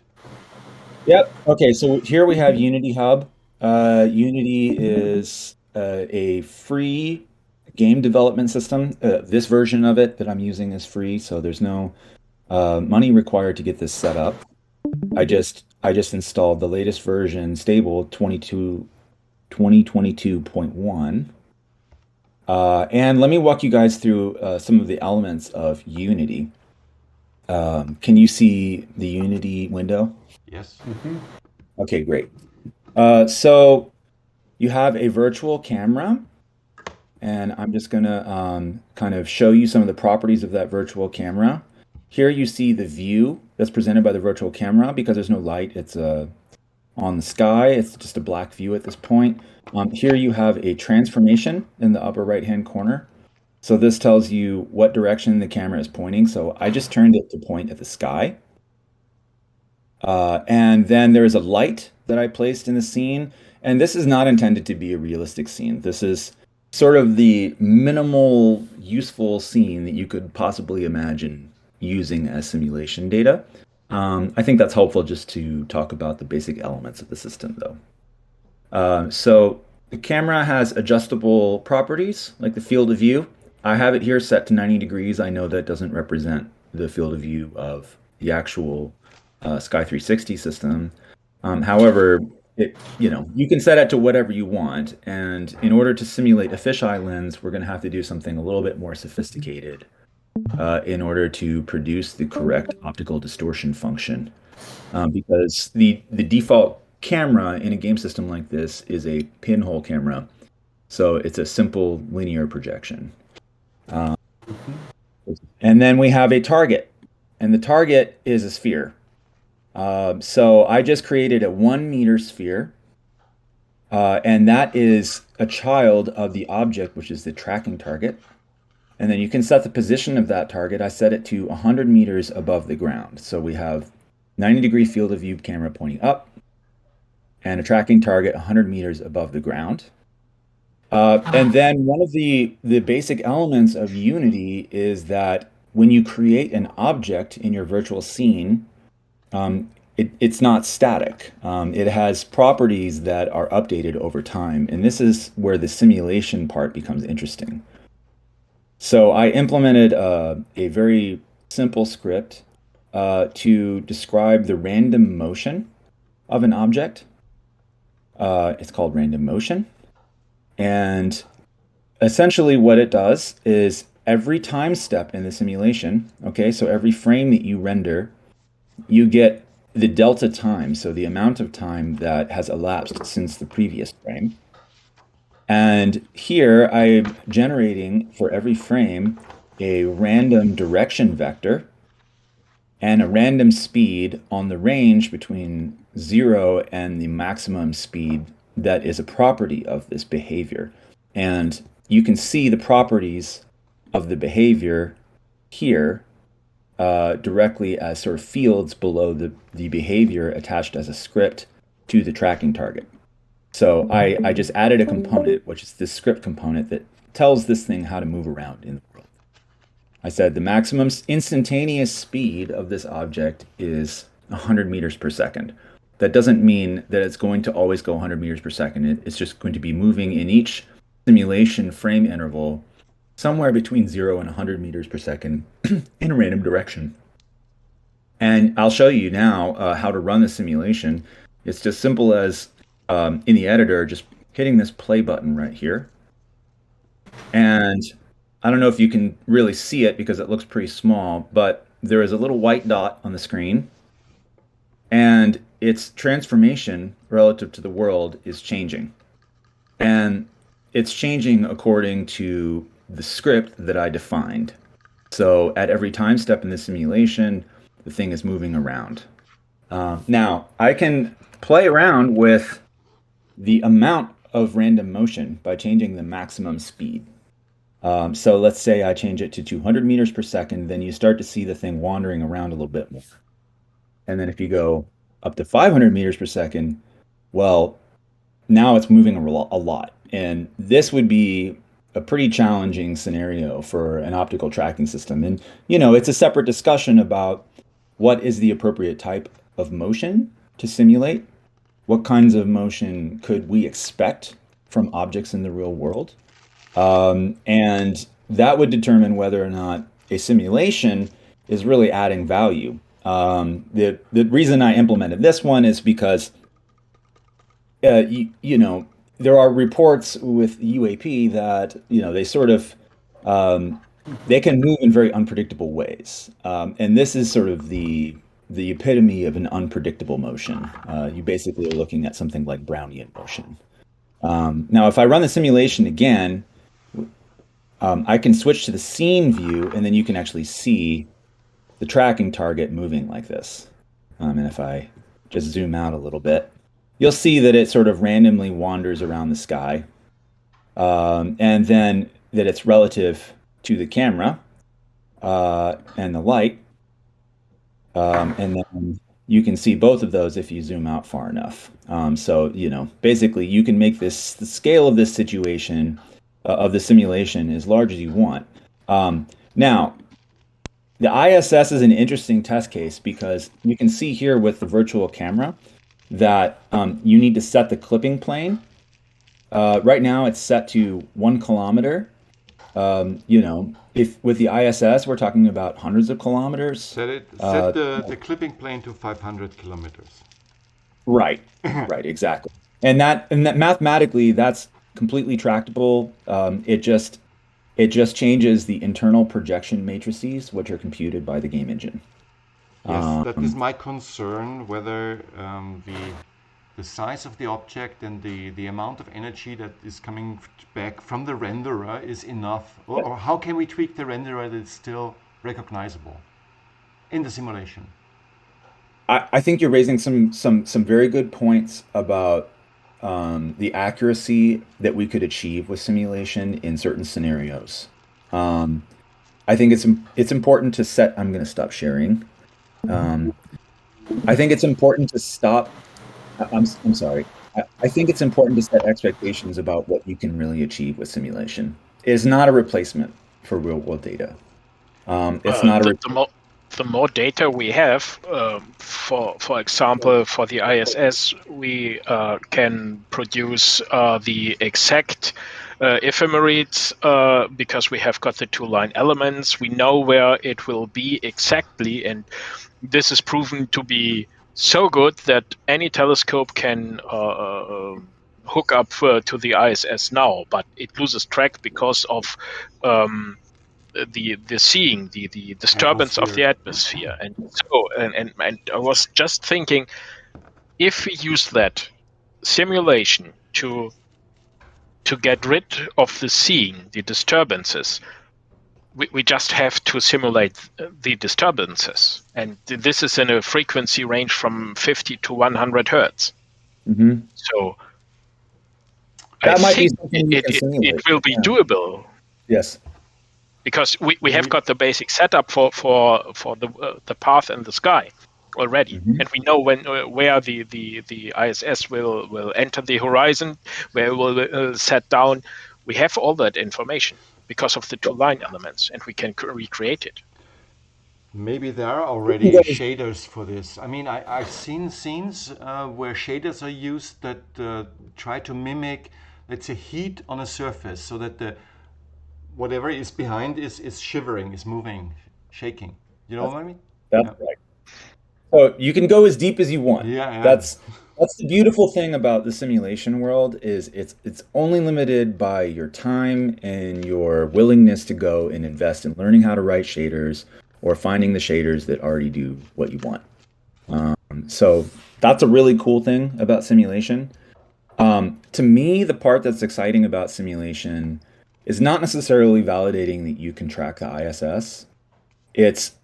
Speaker 7: Yep. Okay. So here we have Unity Hub. Unity is a free game development system. This version of it that I'm using is free, so there's no money required to get this set up. I just installed the latest version, stable 2022.1. And let me walk you guys through some of the elements of Unity. Can you see the Unity window?
Speaker 1: Yes.
Speaker 6: Mm-hmm.
Speaker 7: Okay, great. So you have a virtual camera, and I'm just going to kind of show you some of the properties of that virtual camera. Here you see the view that's presented by the virtual camera. Because there's no light, it's on the sky. It's just a black view at this point. Here you have a transformation in the upper right-hand corner. So this tells you what direction the camera is pointing. So I just turned it to point at the sky. And then there is a light that I placed in the scene. And this is not intended to be a realistic scene. This is sort of the minimal useful scene that you could possibly imagine using as simulation data. I think that's helpful just to talk about the basic elements of the system, though. So the camera has adjustable properties, like the field of view. I have it here set to 90 degrees. I know that doesn't represent the field of view of the actual Sky 360 system. However, you can set it to whatever you want. And in order to simulate a fisheye lens, we're going to have to do something a little bit more sophisticated. in order to produce the correct optical distortion function. Because the default camera in a game system like this is a pinhole camera. So it's a simple linear projection. And then we have a target, and the target is a sphere. So I just created a 1 meter sphere, and that is a child of the object, which is the tracking target. And then you can set the position of that target. I set it to 100 meters above the ground. So we have 90-degree field of view camera pointing up, and a tracking target 100 meters above the ground. And then one of the basic elements of Unity is that when you create an object in your virtual scene, it's not static. It has properties that are updated over time. And this is where the simulation part becomes interesting. So I implemented a very simple script to describe the random motion of an object. It's called random motion. And essentially what it does is every time step in the simulation, okay, so every frame that you render, you get the delta time, so the amount of time that has elapsed since the previous frame. And here I'm generating for every frame a random direction vector and a random speed on the range between 0 and the maximum speed that is a property of this behavior. And you can see the properties of the behavior here directly as sort of fields below the behavior attached as a script to the tracking target. So I just added a component, which is this script component that tells this thing how to move around in the world. I said the maximum instantaneous speed of this object is 100 meters per second. That doesn't mean that it's going to always go 100 meters per second. It's just going to be moving in each simulation frame interval somewhere between 0 and 100 meters per second in a random direction. And I'll show you now how to run the simulation. It's just simple as in the editor, just hitting this play button right here. And I don't know if you can really see it because it looks pretty small, but there is a little white dot on the screen, and its transformation relative to the world is changing. And it's changing according to the script that I defined. So at every time step in the simulation, the thing is moving around. Now, I can play around with the amount of random motion by changing the maximum speed. So let's say I change it to 200 meters per second, then you start to see the thing wandering around a little bit more. And then if you go up to 500 meters per second, well, now it's moving a lot. And this would be a pretty challenging scenario for an optical tracking system. And, you know, it's a separate discussion about what is the appropriate type of motion to simulate. What kinds of motion could we expect from objects in the real world? And that would determine whether or not a simulation is really adding value. The reason I implemented this one is because, you know, there are reports with UAP that, you know, they sort of, they can move in very unpredictable ways. And this is sort of the epitome of an unpredictable motion. You basically are looking at something like Brownian motion. Now, if I run the simulation again, I can switch to the scene view, and then you can actually see the tracking target moving like this. And if I just zoom out a little bit, you'll see that it sort of randomly wanders around the sky, and then that it's relative to the camera and the light. And then you can see both of those if you zoom out far enough. So, you know, basically you can make the scale of this situation, of the simulation, as large as you want. Now, the ISS is an interesting test case because you can see here with the virtual camera that you need to set the clipping plane. Right now it's set to 1 kilometer. You know, if with the ISS we're talking about hundreds of kilometers.
Speaker 1: Set the clipping plane to 500 kilometers.
Speaker 7: Right, right, exactly. And that mathematically that's completely tractable. It just It just changes the internal projection matrices, which are computed by the game engine.
Speaker 1: Yes, that is my concern, whether the size of the object and the amount of energy that is coming back from the renderer is enough, or how can we tweak the renderer that it's still recognizable in the simulation?
Speaker 7: I think you're raising some very good points about the accuracy that we could achieve with simulation in certain scenarios. I think it's important to set. I'm going to stop sharing. I think it's important to stop. I'm sorry. I think it's important to set expectations about what you can really achieve with simulation. It is not a replacement for real world data. It's not
Speaker 3: the more data we have, for example, for the ISS, we can produce the exact ephemerides because we have got the two-line elements. We know where it will be exactly, and this is proven to be so good that any telescope can hook up to the ISS now, but it loses track because of the seeing, the disturbance of the atmosphere. And so and I was just thinking, if we use that simulation to get rid of the seeing, the disturbances, we just have to simulate the disturbances, and this is in a frequency range from 50 to 100 hertz.
Speaker 7: Mm-hmm.
Speaker 3: So
Speaker 7: that
Speaker 3: I
Speaker 7: might
Speaker 3: think
Speaker 7: be something
Speaker 3: it will be doable.
Speaker 7: Yes,
Speaker 3: because we have got the basic setup for the path in the sky already, and we know where the ISS will enter the horizon, where it will set down. We have all that information because of the two-line elements, and we can recreate it.
Speaker 1: Maybe there are already shaders for this. I mean, I've seen scenes where shaders are used that try to mimic, let's say, heat on a surface, so that the whatever is behind is shivering, is moving, shaking. You know what I mean?
Speaker 7: That's right. So you can go as deep as you want.
Speaker 1: Yeah.
Speaker 7: That's the beautiful thing about the simulation world is it's only limited by your time and your willingness to go and invest in learning how to write shaders or finding the shaders that already do what you want. So that's a really cool thing about simulation. To me, the part that's exciting about simulation is not necessarily validating that you can track the ISS. It's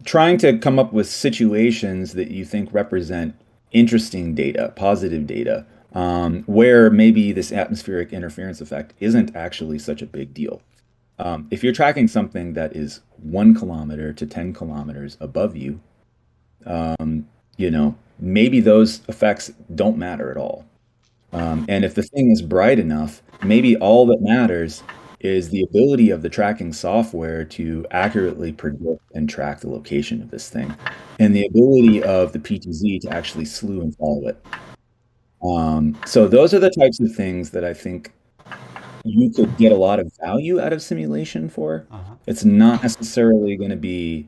Speaker 7: trying to come up with situations that you think represent interesting data, positive data, where maybe this atmospheric interference effect isn't actually such a big deal. If you're tracking something that is 1 kilometer to 10 kilometers above you, maybe those effects don't matter at all. And if the thing is bright enough, maybe all that matters is the ability of the tracking software to accurately predict and track the location of this thing, and the ability of the PTZ to actually slew and follow it. So those are the types of things that I think you could get a lot of value out of simulation for. It's not necessarily going to be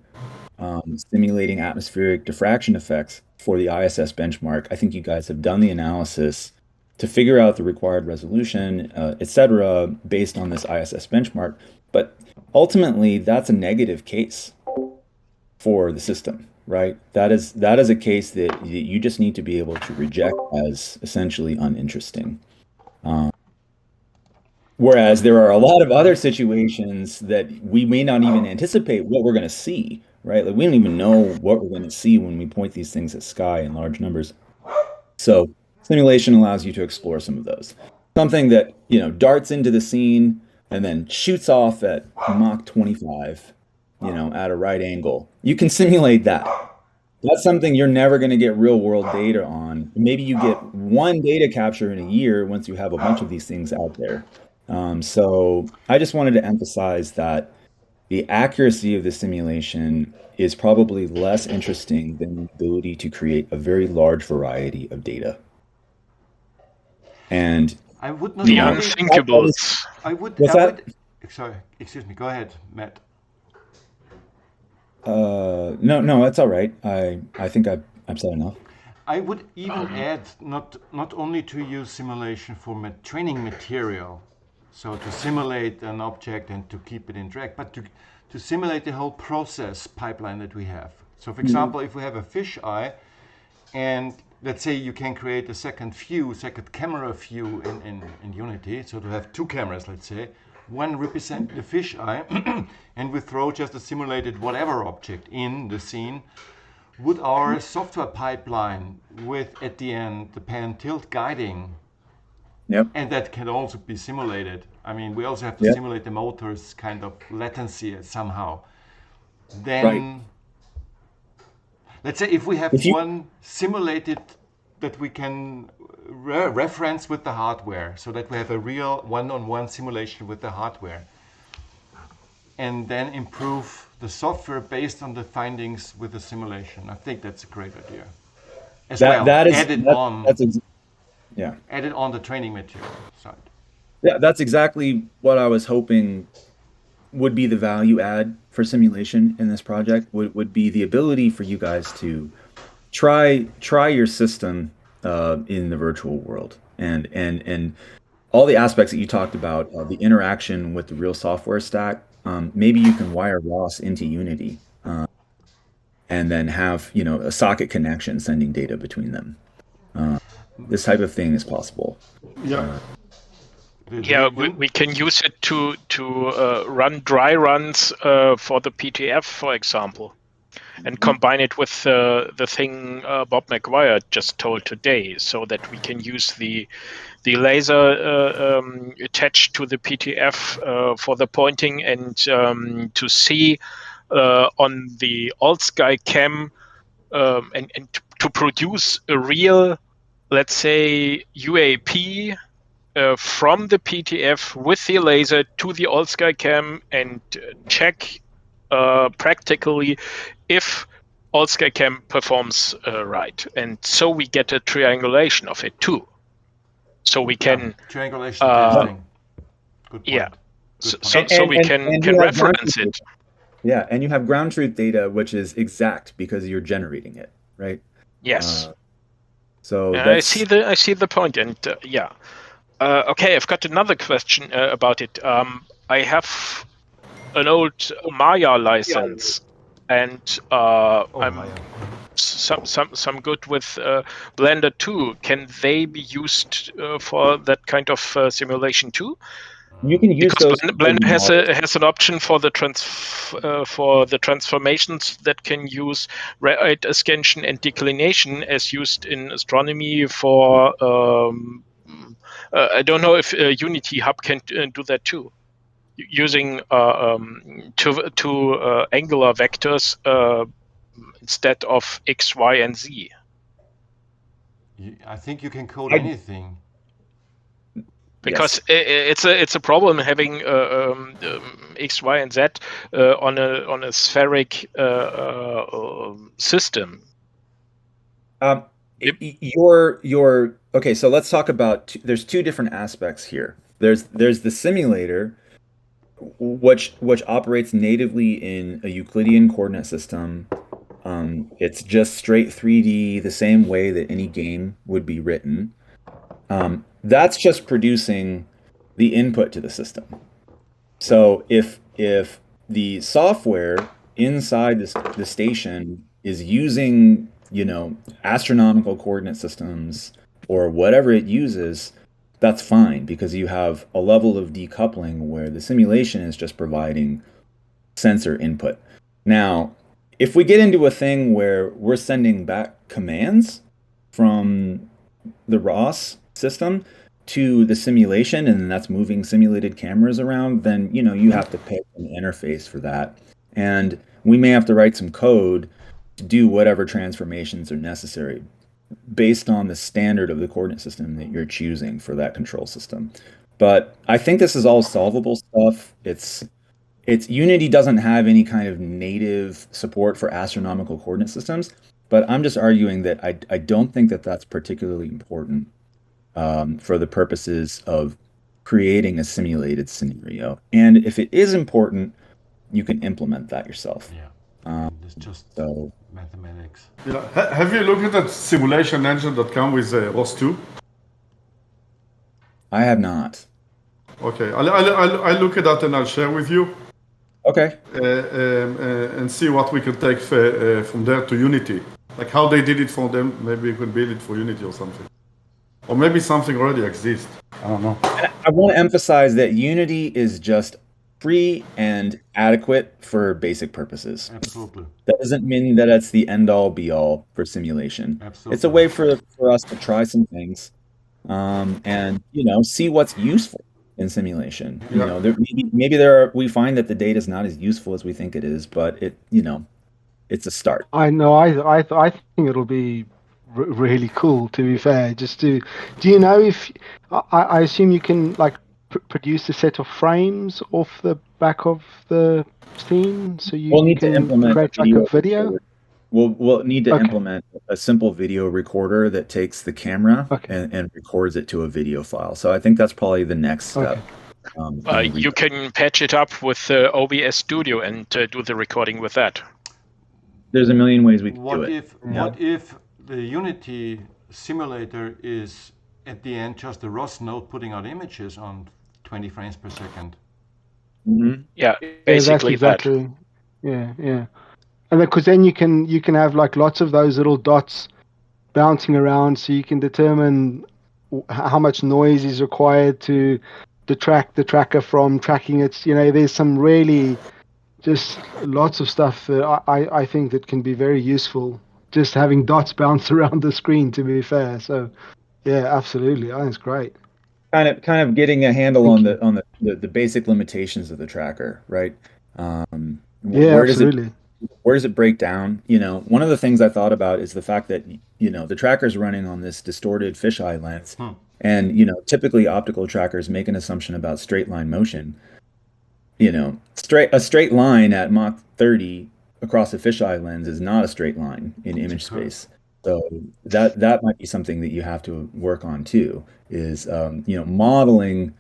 Speaker 7: simulating atmospheric diffraction effects for the ISS benchmark. I think you guys have done the analysis to figure out the required resolution, etc., based on this ISS benchmark. But ultimately, that's a negative case for the system, right? That is a case that you just need to be able to reject as essentially uninteresting. Whereas there are a lot of other situations that we may not even anticipate what we're going to see, right? Like we don't even know what we're going to see when we point these things at sky in large numbers. So simulation allows you to explore some of those. Something that, darts into the scene and then shoots off at Mach 25, at a right angle. You can simulate that. That's something you're never going to get real world data on. Maybe you get one data capture in a year once you have a bunch of these things out there. So I just wanted to emphasize that the accuracy of the simulation is probably less interesting than the ability to create a very large variety of data. And
Speaker 1: I would not
Speaker 3: the unthinkables.
Speaker 1: Sorry, excuse me. Go ahead, Matt.
Speaker 7: No, that's all right. I think I've said enough.
Speaker 1: I would even add not only to use simulation for training material, So to simulate an object and to keep it in track, but to simulate the whole process pipeline that we have. So for example, if we have a fish eye, and let's say you can create a second camera view in Unity, so to have two cameras, let's say, one represent the fish eye, and we throw just a simulated whatever object in the scene, would our software pipeline with, at the end, the pan tilt guiding, and that can also be simulated. I mean, we also have to simulate the motor's kind of latency somehow. Then, let's say if we have one simulated that we can reference with the hardware, so that we have a real one-on-one simulation with the hardware, and then improve the software based on the findings with the simulation. I think that's a great idea. Added on the training material side.
Speaker 7: Yeah, that's exactly what I was hoping would be the value add for simulation in this project, would be the ability for you guys to try your system in the virtual world, and all the aspects that you talked about, the interaction with the real software stack. Maybe you can wire ROS into Unity, and then have a socket connection sending data between them. This type of thing is possible.
Speaker 3: We can use it to run dry runs for the PTF, for example, and combine it with the thing Bob McGwier just told today, so that we can use the laser attached to the PTF for the pointing, and to see on the all-sky cam and to produce a real, let's say, UAP from the PTF with the laser to the all-sky cam, and check practically if all-sky cam performs right. And so we get a triangulation of it too. So we can
Speaker 1: triangulation testing. Good point.
Speaker 3: Yeah. So we can reference it.
Speaker 7: Yeah, and you have ground truth data, which is exact because you're generating it, right?
Speaker 3: Yes.
Speaker 7: So
Speaker 3: I see the point, and okay, I've got another question about it. I have an old Maya license, and I'm some good with Blender too. Can they be used for that kind of simulation too?
Speaker 7: You can use
Speaker 3: because
Speaker 7: those.
Speaker 3: Blender has an option for the transformations that can use rate ascension and declination as used in astronomy for. I don't know if Unity Hub can do that too, using two angular vectors instead of X, Y, and Z.
Speaker 1: I think you can code anything.
Speaker 3: Because it's a problem having X, Y, and Z on a spheric system.
Speaker 7: Okay. So let's talk about. There's two different aspects here. There's the simulator, which operates natively in a Euclidean coordinate system. It's just straight 3D, the same way that any game would be written. That's just producing the input to the system. So if the software inside the station is using, astronomical coordinate systems or whatever it uses, that's fine, because you have a level of decoupling where the simulation is just providing sensor input. Now, if we get into a thing where we're sending back commands from the ROS system to the simulation, and that's moving simulated cameras around, then you have to pick an interface for that, and we may have to write some code to do whatever transformations are necessary based on the standard of the coordinate system that you're choosing for that control system. But I think this is all solvable stuff. It's Unity doesn't have any kind of native support for astronomical coordinate systems, but I'm just arguing that I don't think that that's particularly important for the purposes of creating a simulated scenario. And if it is important, you can implement that yourself.
Speaker 1: Yeah, it's just mathematics.
Speaker 6: Yeah. Have you looked at that simulation engine that comes with ROS 2?
Speaker 7: I have not.
Speaker 6: Okay, I'll look at that and I'll share with you.
Speaker 7: Okay.
Speaker 6: And see what we can take from there to Unity. Like how they did it for them, maybe we could build it for Unity or something. Or maybe something already exists. I don't know.
Speaker 7: I want to emphasize that Unity is just free and adequate for basic purposes.
Speaker 1: Absolutely.
Speaker 7: That doesn't mean that it's the end-all, be-all for simulation.
Speaker 1: Absolutely.
Speaker 7: It's a way for us to try some things and, see what's useful in simulation.
Speaker 6: Yeah.
Speaker 7: Maybe we find that the data is not as useful as we think it is, but it's a start.
Speaker 8: I know. I think it'll be really cool. To be fair, do you know if I assume you can produce a set of frames off the back of the scene, so
Speaker 7: we'll need to implement
Speaker 8: create a video.
Speaker 7: We'll need to implement a simple video recorder that takes the camera and records it to a video file. So I think that's probably the next step.
Speaker 3: You can patch it up with OBS Studio and do the recording with that.
Speaker 7: There's a million ways we can do it.
Speaker 1: What if the Unity simulator is at the end just a ROS node putting out images on 20 frames per second?
Speaker 7: Mm-hmm.
Speaker 3: Yeah, basically
Speaker 8: exactly. Yeah. And because then you can have lots of those little dots bouncing around, so you can determine how much noise is required to detract the tracker from tracking it. There's some really just lots of stuff that I think that can be very useful. Just having dots bounce around the screen, to be fair. So, yeah, absolutely. I think it's great.
Speaker 7: Kind of getting a handle on the basic limitations of the tracker, right?
Speaker 8: Absolutely.
Speaker 7: Where does it break down? One of the things I thought about is the fact that, the tracker's running on this distorted fisheye lens. And, typically optical trackers make an assumption about straight line motion. A straight line at Mach 30 across a fisheye lens is not a straight line in image space. So that might be something that you have to work on too, is, modeling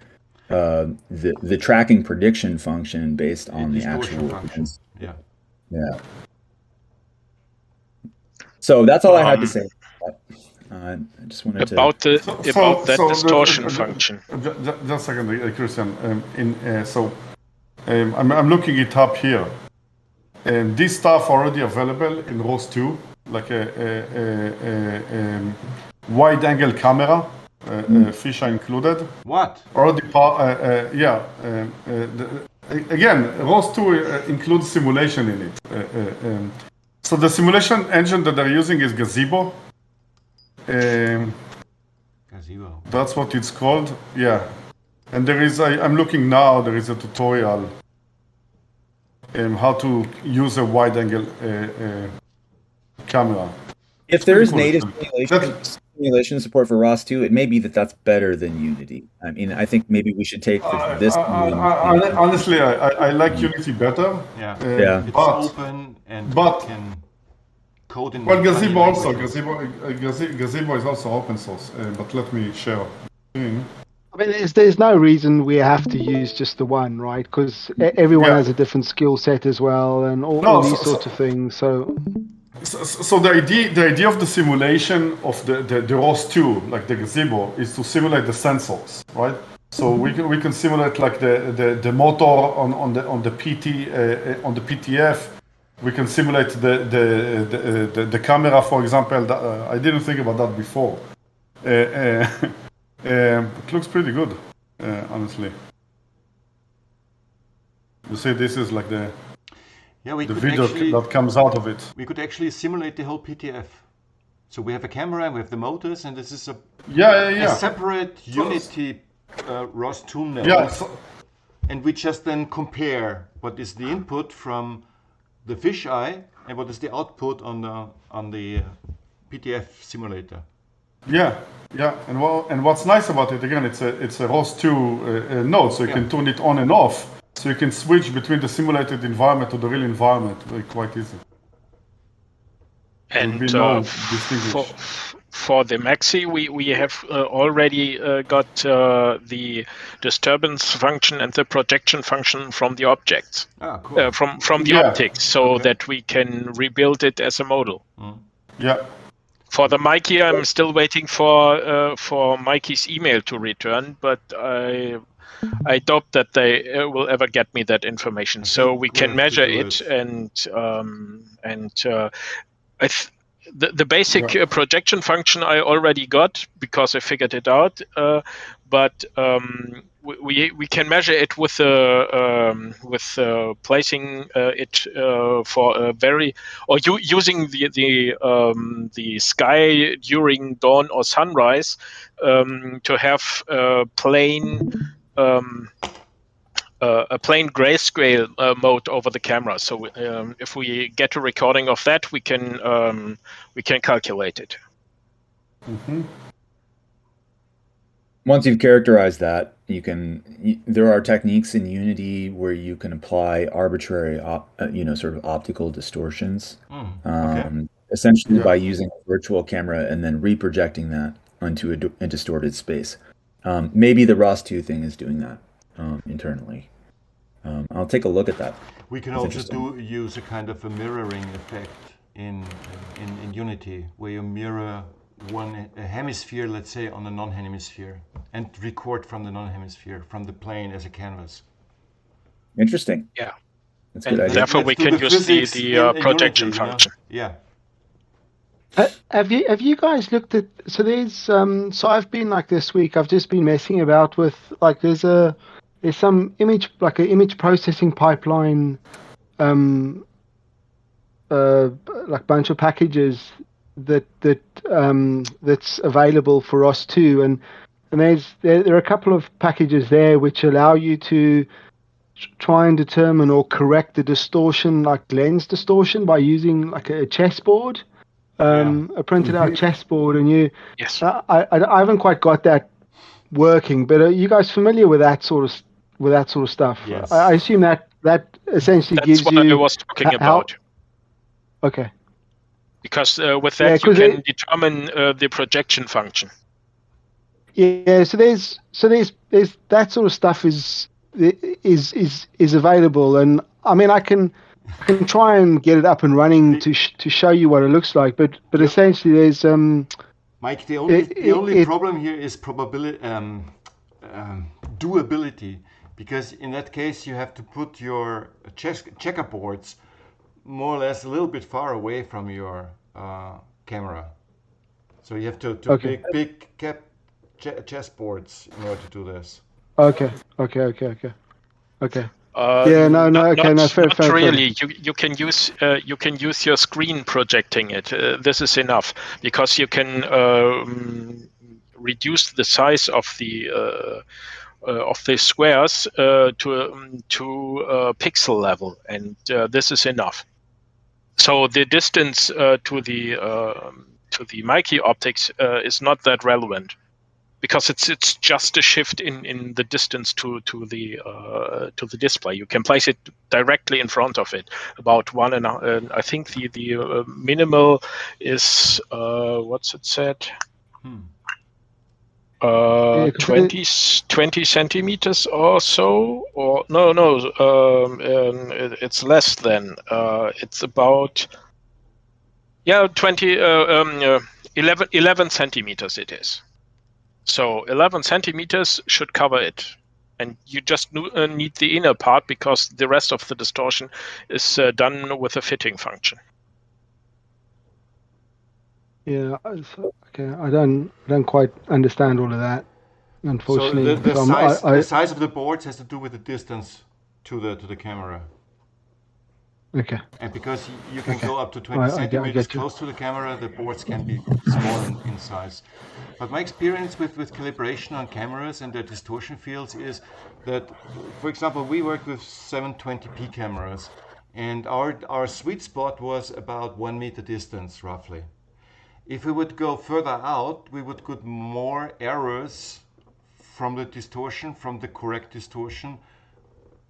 Speaker 7: the tracking prediction function based on the actual
Speaker 1: function.
Speaker 7: Yeah. So that's all I had to say. I just wanted
Speaker 3: about
Speaker 7: to
Speaker 3: that distortion function.
Speaker 6: Just a second, Christian. I'm looking it up here, and this stuff already available in ROS 2, like a wide-angle camera, fisheye included.
Speaker 1: What?
Speaker 6: Already again, ROS 2 includes simulation in it. So the simulation engine that they're using is Gazebo.
Speaker 1: Gazebo.
Speaker 6: That's what it's called. Yeah. And there is, I'm looking now, there is a tutorial how to use a wide-angle camera.
Speaker 7: If there is native simulation support for ROS 2, it may be that's better than Unity. I mean, I think maybe we should take this.
Speaker 6: Honestly, I like Unity better.
Speaker 1: Yeah. It's open and you can code in.
Speaker 6: Well, Gazebo also. Gazebo is also open source. But let me share.
Speaker 8: I mean, there's no reason we have to use just the one, right? Because everyone has a different skill set as well, and all these sorts of things. So
Speaker 6: the idea of the simulation of the ROS 2, like the Gazebo, is to simulate the sensors, right? So we can simulate like the motor on the PTF. We can simulate the camera, for example. I didn't think about that before. It looks pretty good, honestly. You see, this is like the video that comes out of it.
Speaker 1: We could actually simulate the whole PTF. So we have a camera, and we have the motors, and this is a separate Unity ROS 2 node.
Speaker 6: Yeah.
Speaker 1: And we just then compare what is the input from the fisheye and what is the output on the PTF simulator.
Speaker 6: Yeah, and what's nice about it, again, it's a ROS 2 node, so you can turn it on and off, so you can switch between the simulated environment to the real environment quite easy.
Speaker 3: And for the Maxi, we have already got the disturbance function and the projection function from the objects,
Speaker 1: cool.
Speaker 3: from the optics, so that we can rebuild it as a model.
Speaker 6: Yeah.
Speaker 3: For the Mikey, I'm still waiting for Mikey's email to return, but I doubt that they will ever get me that information. So we can measure it, and the basic projection function I already got because I figured it out. But we can measure it with placing it for a very, or using the sky during dawn or sunrise to have a plain grayscale mode over the camera. So if we get a recording of that, we can calculate it.
Speaker 6: Mm-hmm.
Speaker 7: Once you've characterized that, there are techniques in Unity where you can apply arbitrary, sort of optical distortions, essentially by using a virtual camera and then reprojecting that onto a distorted space. Maybe the ROS2 thing is doing that internally. I'll take a look at that.
Speaker 1: We can also use a kind of a mirroring effect in Unity, where you mirror a hemisphere, let's say, on the non-hemisphere, and record from the non-hemisphere, from the plane as a canvas.
Speaker 7: Interesting.
Speaker 3: Yeah.
Speaker 7: That's a good idea.
Speaker 3: Therefore, we can use the projection
Speaker 1: Unity,
Speaker 3: function.
Speaker 1: Yeah.
Speaker 8: Have you guys looked at, so there's so I've been, like, this week I've just been messing about with, like, there's some image, like an image processing pipeline, like bunch of packages that's available for us too, and there are a couple of packages there which allow you to try and determine or correct the distortion, like lens distortion, by using like a chessboard, a printed out chessboard, and you.
Speaker 3: Yes.
Speaker 8: I haven't quite got that working, but are you guys familiar with that sort of stuff?
Speaker 1: Yes.
Speaker 8: I assume that essentially
Speaker 3: That's
Speaker 8: gives
Speaker 3: what
Speaker 8: you.
Speaker 3: I was talking about.
Speaker 8: Okay.
Speaker 3: Because with that you can determine the projection function.
Speaker 8: Yeah, so there's that sort of stuff is available, and I mean I can try and get it up and running to show you what it looks like, but essentially there's
Speaker 1: Mike, the only problem here is probability, doability, because in that case you have to put your checkerboards more or less a little bit far away from your camera. So you have to big chessboards in order to do this.
Speaker 8: Okay.
Speaker 3: Not really. You can use your screen projecting it. This is enough because you can reduce the size of the squares to pixel level, and this is enough. So the distance to the Mikey optics is not that relevant, because it's just a shift in the distance to the display. You can place it directly in front of it, about 1.5. I think the minimal is what's it said? 20 centimeters or so, or no, it's less than. It's about 11 centimeters it is. So 11 centimeters should cover it, and you just need the inner part because the rest of the distortion is done with a fitting function.
Speaker 8: Yeah, okay. I don't quite understand all of that, unfortunately.
Speaker 1: So the size of the boards has to do with the distance to the camera.
Speaker 8: Okay.
Speaker 1: And because you can go up to 20 centimeters close to the camera, the boards can be small in size. But my experience with calibration on cameras and their distortion fields is that, for example, we work with 720p cameras, and our sweet spot was about 1 meter distance, roughly. If we would go further out, we would get more errors from the distortion, from the correct distortion.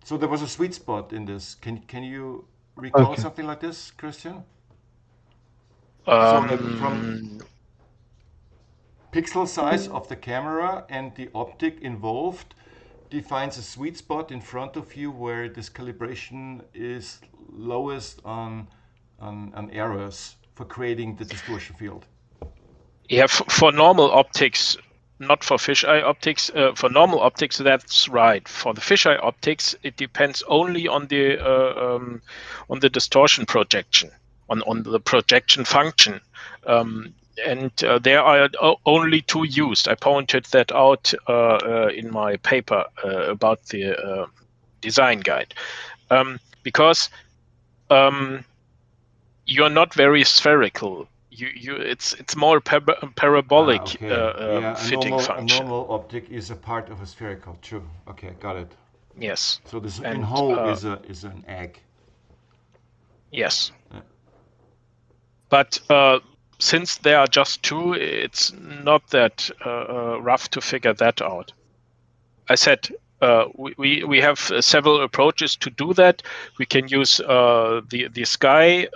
Speaker 1: So there was a sweet spot in this. Can you recall something like this, Christian? So from pixel size of the camera and the optic involved defines a sweet spot in front of you where this calibration is lowest on errors for creating the distortion field.
Speaker 3: Yeah, for normal optics, not for fisheye optics. For normal optics, that's right. For the fisheye optics, it depends only on the distortion projection, on the projection function. And there are only two used. I pointed that out in my paper about the design guide, because you're not very spherical. It's more parabolic fitting
Speaker 1: a
Speaker 3: function.
Speaker 1: normal optic is a part of a spherical. True. Okay, got it.
Speaker 3: Yes.
Speaker 1: So this
Speaker 3: And,
Speaker 1: in whole is an egg.
Speaker 3: Yes.
Speaker 1: Yeah.
Speaker 3: But since there are just two, it's not that rough to figure that out. I said we have several approaches to do that. We can use the sky.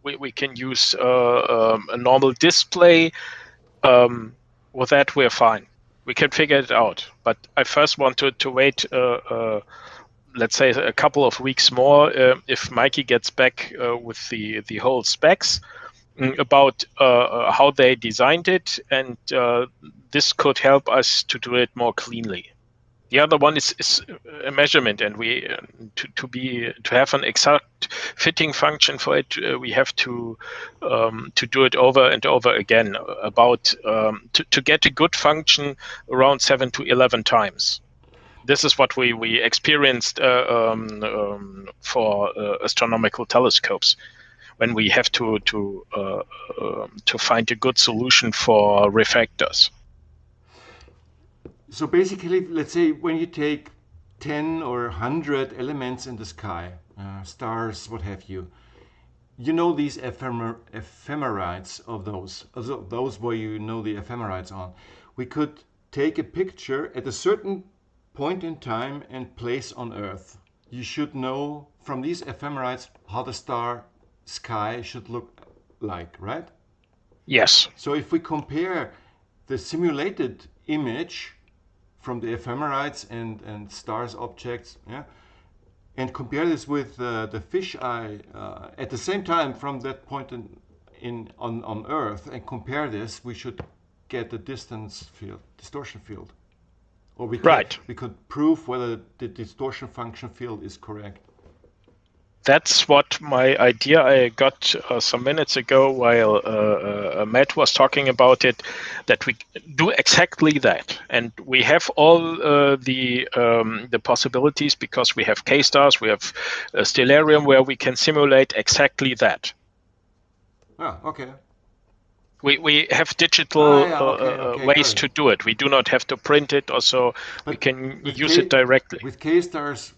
Speaker 3: We can use a normal display. With that, we're fine. We can figure it out. But I first wanted to wait, let's say, a couple of weeks more if Mikey gets back with the whole specs about how they designed it, and this could help us to do it more cleanly. The other one is a measurement, and we to have an exact fitting function for it, we have to do it over and over again. About to get a good function around 7 to 11 times. This is what we experienced for astronomical telescopes, when we have to find a good solution for refractors.
Speaker 1: So basically, let's say when you take 10 or 100 elements in the sky, stars, what have you, you know these ephemerides of those where you know the ephemerides on. We could take a picture at a certain point in time and place on Earth. You should know from these ephemerides how the sky should look like, right?
Speaker 3: Yes.
Speaker 1: So if we compare the simulated image from the ephemerides and stars objects, and compare this with the fisheye at the same time from that point on Earth, and compare this, we should get the distortion field, or we could prove whether the distortion function field is correct.
Speaker 3: That's what my idea I got some minutes ago while Matt was talking about it, that we do exactly that. And we have all the possibilities, because we have K-stars, we have Stellarium, where we can simulate exactly that.
Speaker 1: Oh, okay.
Speaker 3: We have digital ways
Speaker 1: to
Speaker 3: do it. We do not have to print it, or so we can use it directly.
Speaker 1: With K-stars,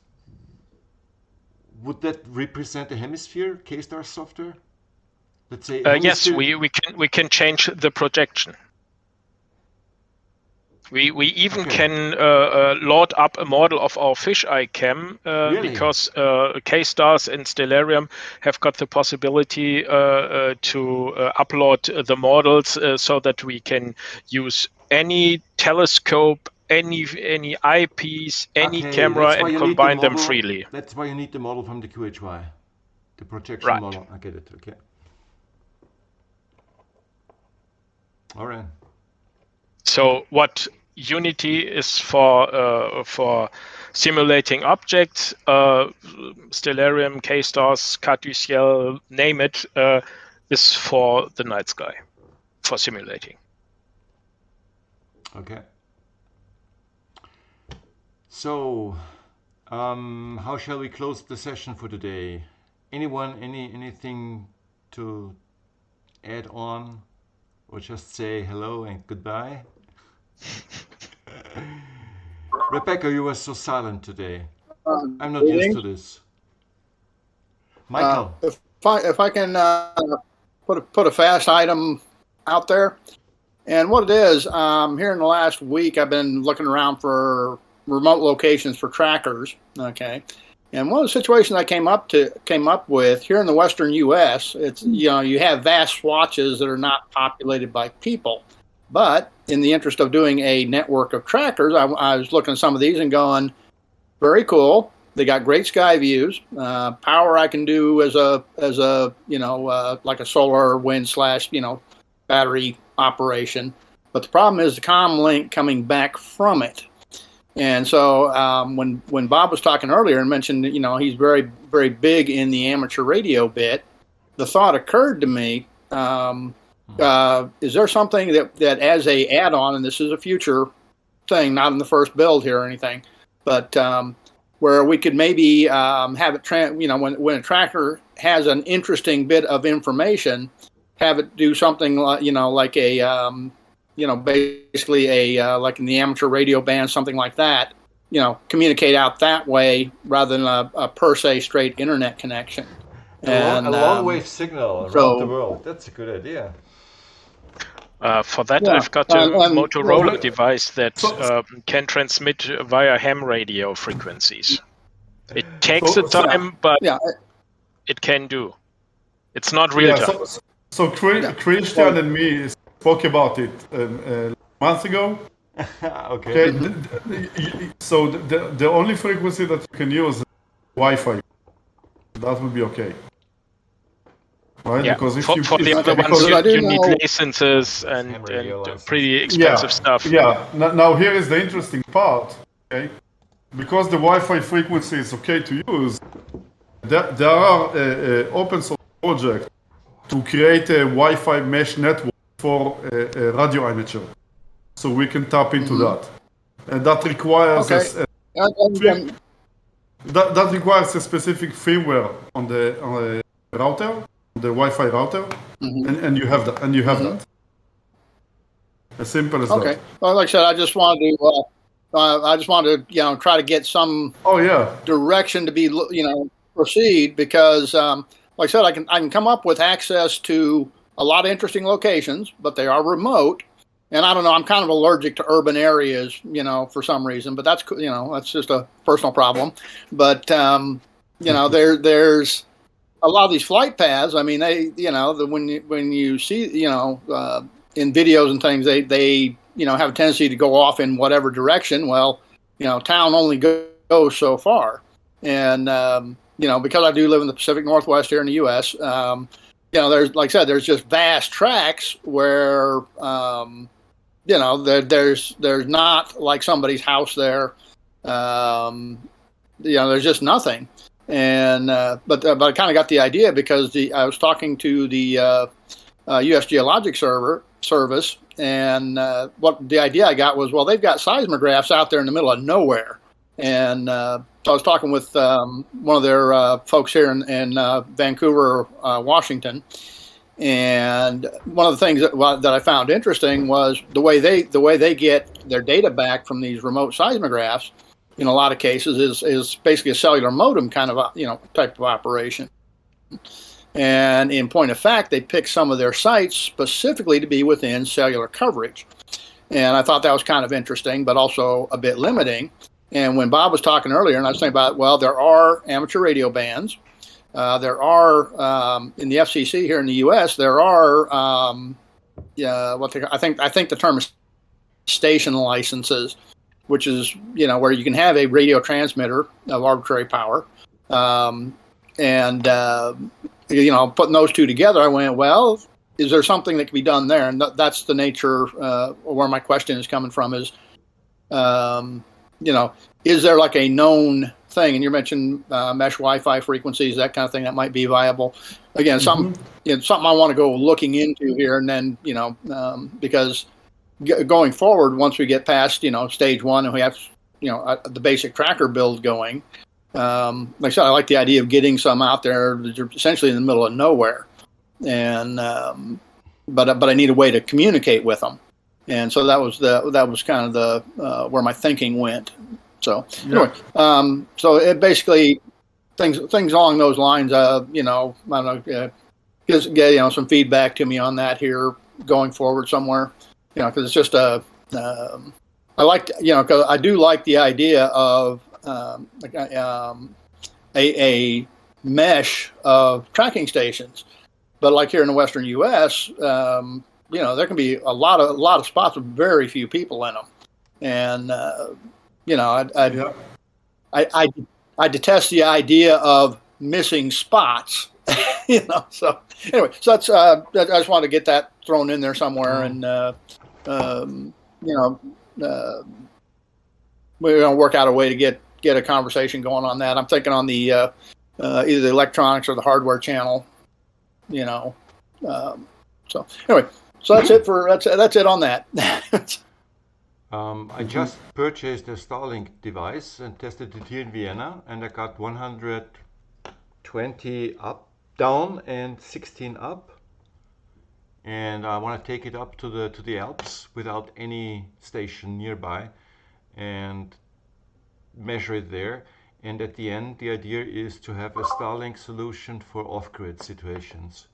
Speaker 1: would that represent a hemisphere, K-star software? Let's say
Speaker 3: yes, we can change the projection. We even can load up a model of our fisheye cam,
Speaker 1: Really?
Speaker 3: Because K-stars and Stellarium have got the possibility to upload the models so that we can use any telescope, any eyepiece, any camera, and combine them freely.
Speaker 1: That's why you need the model from the QHY, the projection
Speaker 3: Right.
Speaker 1: model. I get it. Okay. All right.
Speaker 3: So what Unity is for simulating objects, Stellarium, K-stars, Cartesial, name it, is for the night sky, for simulating.
Speaker 1: Okay. So, how shall we close the session for today? Anyone, anything to add on, or just say hello and goodbye? Rebecca, you were so silent today. I'm not used to this. Michael,
Speaker 9: if I can put a fast item out there, and what it is, here in the last week, I've been looking around for remote locations for trackers. Okay, and one of the situations I came up with here in the Western U.S., it's you have vast swatches that are not populated by people. But in the interest of doing a network of trackers, I was looking at some of these and going, very cool. They got great sky views. Power I can do as a like a solar wind / battery operation. But the problem is the comm link coming back from it. And so when Bob was talking earlier and mentioned, he's very, very big in the amateur radio bit, the thought occurred to me, is there something that as a add-on, and this is a future thing, not in the first build here or anything, but where we could maybe have it, when a tracker has an interesting bit of information, have it do something like a basically like in the amateur radio band, something like that, communicate out that way rather than a per se straight internet connection.
Speaker 1: A long wave signal around the world. That's a good idea.
Speaker 3: For that, I've got a Motorola device that can transmit via ham radio frequencies. It takes time, but it can do. It's not real time.
Speaker 6: So Christian and me spoke about it a month ago.
Speaker 1: Okay.
Speaker 6: So the only frequency that you can use is Wi-Fi. That would be okay. Right?
Speaker 3: Yeah.
Speaker 6: Because
Speaker 3: for the other ones, you need licenses and pretty expensive stuff.
Speaker 6: Yeah. Now here is the interesting part. Okay, because the Wi-Fi frequency is okay to use, there are open source projects to create a Wi-Fi mesh network for a radio amateur, so we can tap into that, and that requires that requires a specific firmware on the router. The Wi-Fi router, and you have that, that. As simple as that.
Speaker 9: Okay. Well, like I said, I just wanted to, try to get some direction to be, proceed because, like I said, I can come up with access to a lot of interesting locations, but they are remote, and I don't know. I'm kind of allergic to urban areas, for some reason, but that's that's just a personal problem. But there's a lot of these flight paths. I mean, they, when you see, in videos and things, they have a tendency to go off in whatever direction. Well, town only goes so far. And, because I do live in the Pacific Northwest here in the U.S., there's, like I said, there's just vast tracts where, there's not like somebody's house there. There's just nothing. And but I kind of got the idea because I was talking to the U.S. Geologic Service, and what the idea I got was, well, they've got seismographs out there in the middle of nowhere, and so I was talking with one of their folks here in Vancouver, Washington, and one of the things that I found interesting was the way they get their data back from these remote seismographs. In a lot of cases, is basically a cellular modem kind of type of operation. And in point of fact, they picked some of their sites specifically to be within cellular coverage. And I thought that was kind of interesting, but also a bit limiting. And when Bob was talking earlier, and I was thinking about, well, there are amateur radio bands. There are in the FCC here in the U.S. There are I think the term is station licenses, which is, where you can have a radio transmitter of arbitrary power. Putting those two together, I went, well, is there something that can be done there? And that's the nature where my question is coming from is, is there like a known thing? And you mentioned mesh Wi-Fi frequencies, that kind of thing that might be viable. Again, something I want to go looking into here, and then, because going forward, once we get past, stage one and we have, the basic tracker build going, like I said, I like the idea of getting some out there that are essentially in the middle of nowhere. And, but I need a way to communicate with them. And so that was kind of the, where my thinking went. So anyway, so it basically things along those lines, I don't know, get some feedback to me on that here going forward somewhere. Because it's just I like, because I do like the idea of a mesh of tracking stations, but like here in the Western U.S., there can be a lot of spots with very few people in them, and I detest the idea of missing spots, So anyway, so that's I just wanted to get that thrown in there somewhere, and we're going to work out a way to get a conversation going on that. I'm thinking on the either the electronics or the hardware channel. So anyway, so that's it on that.
Speaker 1: I just purchased a Starlink device and tested it here in Vienna, and I got 120 up, down, and 16 up. And I want to take it up to the Alps without any station nearby, and measure it there. And at the end, the idea is to have a Starlink solution for off-grid situations.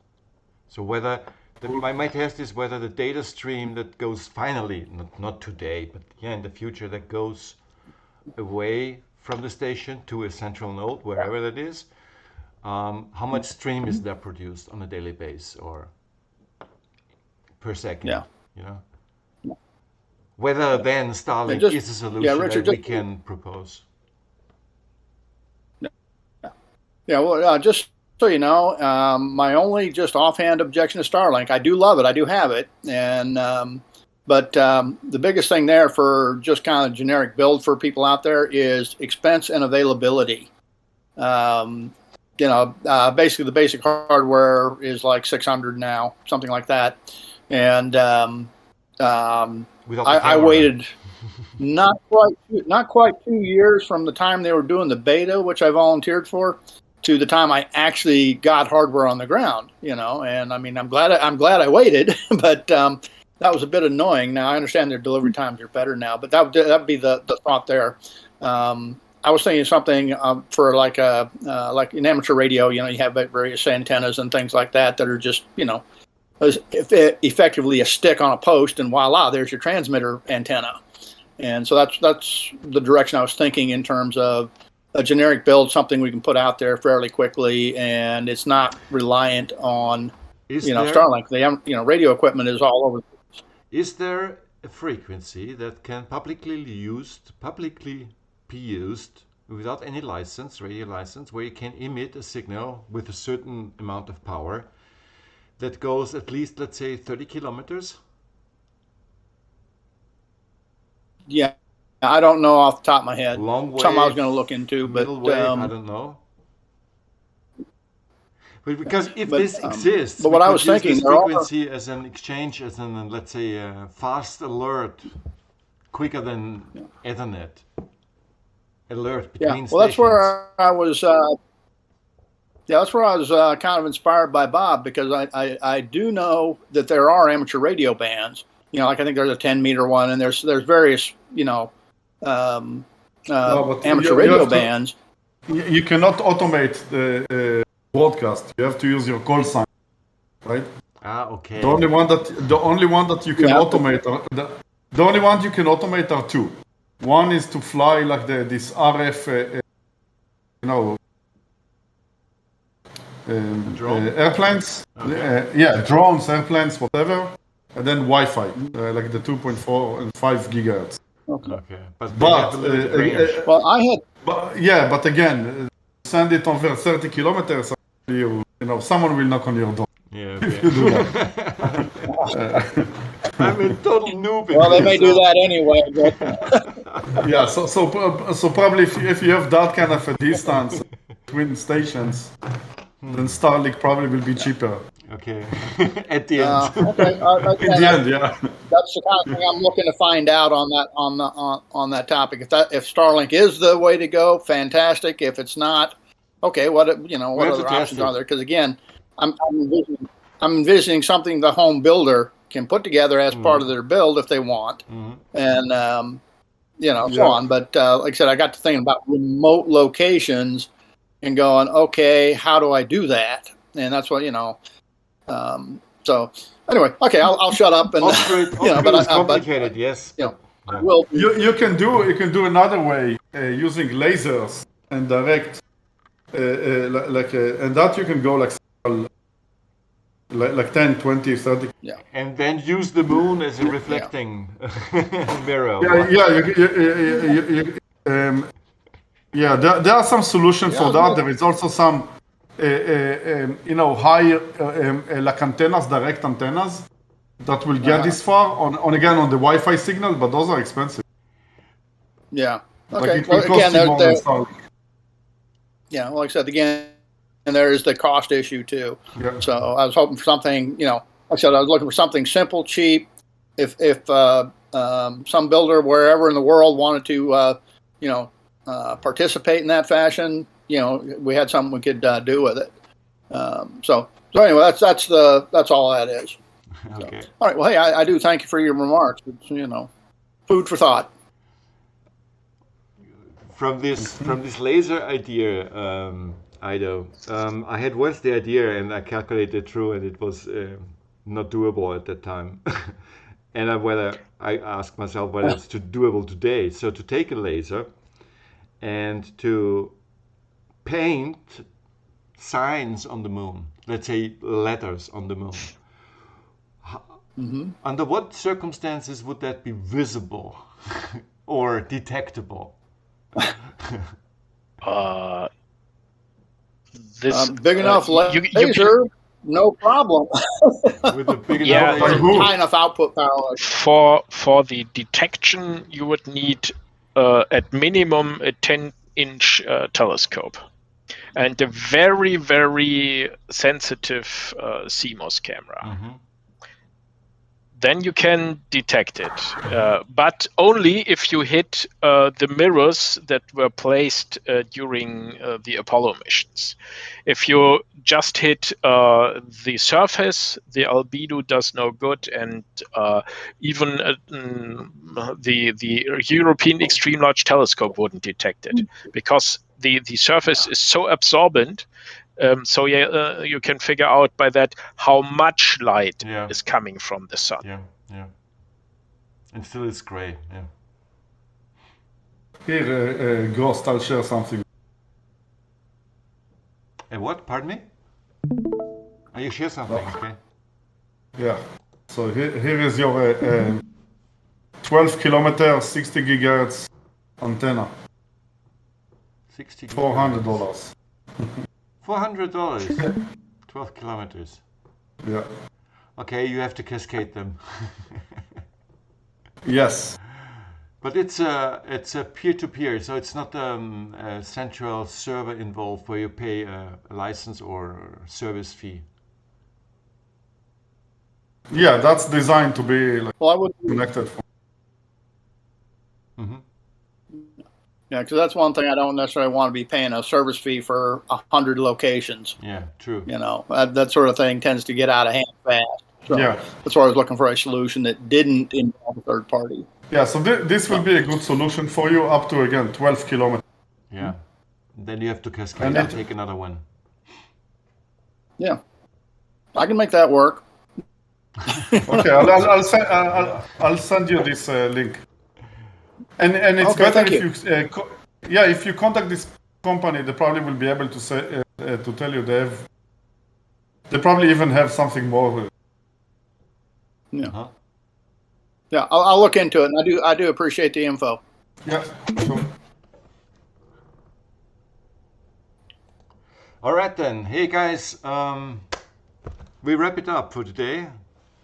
Speaker 1: So whether my test is whether the data stream that goes finally, not today, but in the future, that goes away from the station to a central node, wherever that is, how much stream is there produced on a daily basis or per second? Whether then Starlink is a solution that we can propose.
Speaker 9: Yeah, well, just so you know, my only just offhand objection to Starlink, I do love it, I do have it, and but the biggest thing there for just kind of generic build for people out there is expense and availability. Basically the basic hardware is like $600 now, something like that, and I waited not quite 2 years from the time they were doing the beta, which I volunteered for, to the time I actually got hardware on the ground, and I mean, I'm glad I waited, but that was a bit annoying. Now I understand their delivery times are better now, but that'd be the thought there. I was thinking something for like an amateur radio, you have various antennas and things like that are just, effectively a stick on a post, and voila, there's your transmitter antenna. And so that's the direction I was thinking in terms of a generic build, something we can put out there fairly quickly, and it's not reliant on Starlink. Radio equipment is all over.
Speaker 1: Is there a frequency that can publicly be used without any license, radio license, where you can emit a signal with a certain amount of power that goes at least, let's say, 30 kilometers?
Speaker 9: Yeah. I don't know off the top of my head.
Speaker 1: Long wave,
Speaker 9: something I was going to look into, but
Speaker 1: wave, I don't know. But because if this exists,
Speaker 9: but what I was thinking,
Speaker 1: this frequency as an exchange, as an let's say fast alert, quicker than Ethernet alert between stations.
Speaker 9: That's where I was. That's where I was kind of inspired by Bob, because I do know that there are amateur radio bands. Like I think there's a 10-meter one, and there's various amateur radio bands.
Speaker 6: You cannot automate the broadcast. You have to use your call sign, right?
Speaker 1: Okay.
Speaker 6: The only one that you can automate the only one you can automate are two. One is to fly like this RF, airplanes.
Speaker 1: Okay.
Speaker 6: Drones, airplanes, whatever, and then Wi-Fi, like the 2.4 and 5 gigahertz.
Speaker 1: Okay. But
Speaker 6: but again, send it over 30 kilometers. Someone will knock on your door.
Speaker 1: Yeah.
Speaker 6: If you do that.
Speaker 1: I'm a total noob.
Speaker 9: Well, they may do that anyway. But...
Speaker 6: Yeah. So probably if you have that kind of a distance between stations, then Starlink probably will be cheaper.
Speaker 1: Okay. At the end.
Speaker 9: Okay.
Speaker 6: In the end, yeah.
Speaker 9: That's the kind of thing I'm looking to find out on that topic. If Starlink is the way to go, fantastic. If it's not, okay. What other options are there? Because again, I'm envisioning something the home builder can put together as part of their build if they want, and so on. But like I said, I got to thinking about remote locations and going, okay, how do I do that? And that's what So anyway, okay, I'll shut up and
Speaker 1: but it's complicated. Yes.
Speaker 9: Well,
Speaker 6: you can do another way using lasers and direct and that you can go like 10, 20, 30.
Speaker 9: Yeah.
Speaker 1: And then use the moon as a reflecting mirror.
Speaker 6: There are some solutions for that. There is also some high like antennas, direct antennas that will get this far on the Wi-Fi signal, but those are expensive.
Speaker 9: Yeah.
Speaker 6: Like
Speaker 9: Okay.
Speaker 6: it will
Speaker 9: Well,
Speaker 6: cost
Speaker 9: again,
Speaker 6: you more than Starlink.
Speaker 9: yeah, like I said, again, and there's the cost issue too.
Speaker 6: Yeah.
Speaker 9: So I was hoping for something, like I said, I was looking for something simple, cheap. If some builder wherever in the world wanted to, participate in that fashion, we had something we could do with it. So anyway, that's all that is.
Speaker 1: Okay.
Speaker 9: So, all right. Well, hey, I do thank you for your remarks. It's, food for thought.
Speaker 1: From this laser idea, Ido, I had once the idea and I calculated through, and it was not doable at that time. And I asked myself whether it's doable today. So to take a laser and to paint signs on the moon, let's say letters on the moon.
Speaker 9: Mm-hmm.
Speaker 1: Under what circumstances would that be visible or detectable?
Speaker 3: This
Speaker 9: big enough laser, no problem.
Speaker 1: With a big
Speaker 3: Yeah,
Speaker 1: enough laser.
Speaker 9: High enough output power.
Speaker 3: for the detection, you would need at minimum a 10-inch telescope and a very, very sensitive CMOS camera.
Speaker 1: Mm-hmm.
Speaker 3: Then you can detect it, but only if you hit the mirrors that were placed during the Apollo missions. If you just hit the surface, the albedo does no good, and even the European Extreme Large Telescope wouldn't detect it because the surface is so absorbent. So you can figure out by that how much light is coming from the sun.
Speaker 1: Yeah. And still it's gray. Yeah.
Speaker 6: Here, Ghost, I'll share something.
Speaker 1: What? Pardon me? Oh, you share something, okay.
Speaker 6: Yeah. So here is your 12 kilometer, 60 gigahertz antenna. $400.
Speaker 1: $400. 12 kilometers.
Speaker 6: Yeah.
Speaker 1: Okay, you have to cascade them.
Speaker 6: Yes.
Speaker 1: But it's a peer-to-peer, so it's not a central server involved where you pay a license or service fee.
Speaker 6: Yeah, that's designed to be connected.
Speaker 1: Mm-hmm.
Speaker 9: Yeah, because that's one thing I don't necessarily want to be paying a service fee for 100 locations.
Speaker 1: Yeah, true.
Speaker 9: That sort of thing tends to get out of hand fast. So that's why I was looking for a solution that didn't involve a third party.
Speaker 6: Yeah, so this will be a good solution for you up to, again, 12 kilometers.
Speaker 1: Yeah. Then you have to cascade and take another one.
Speaker 9: Yeah. I can make that work.
Speaker 6: Okay, I'll send you this link. And it's better if you contact this company, they probably will be able to say to tell you they probably even have something more.
Speaker 9: Yeah.
Speaker 1: Uh-huh.
Speaker 9: Yeah, I'll look into it, and I do appreciate the info.
Speaker 6: Yeah, sure.
Speaker 1: All right then. Hey guys, we wrap it up for today.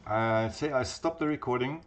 Speaker 1: I stop the recording.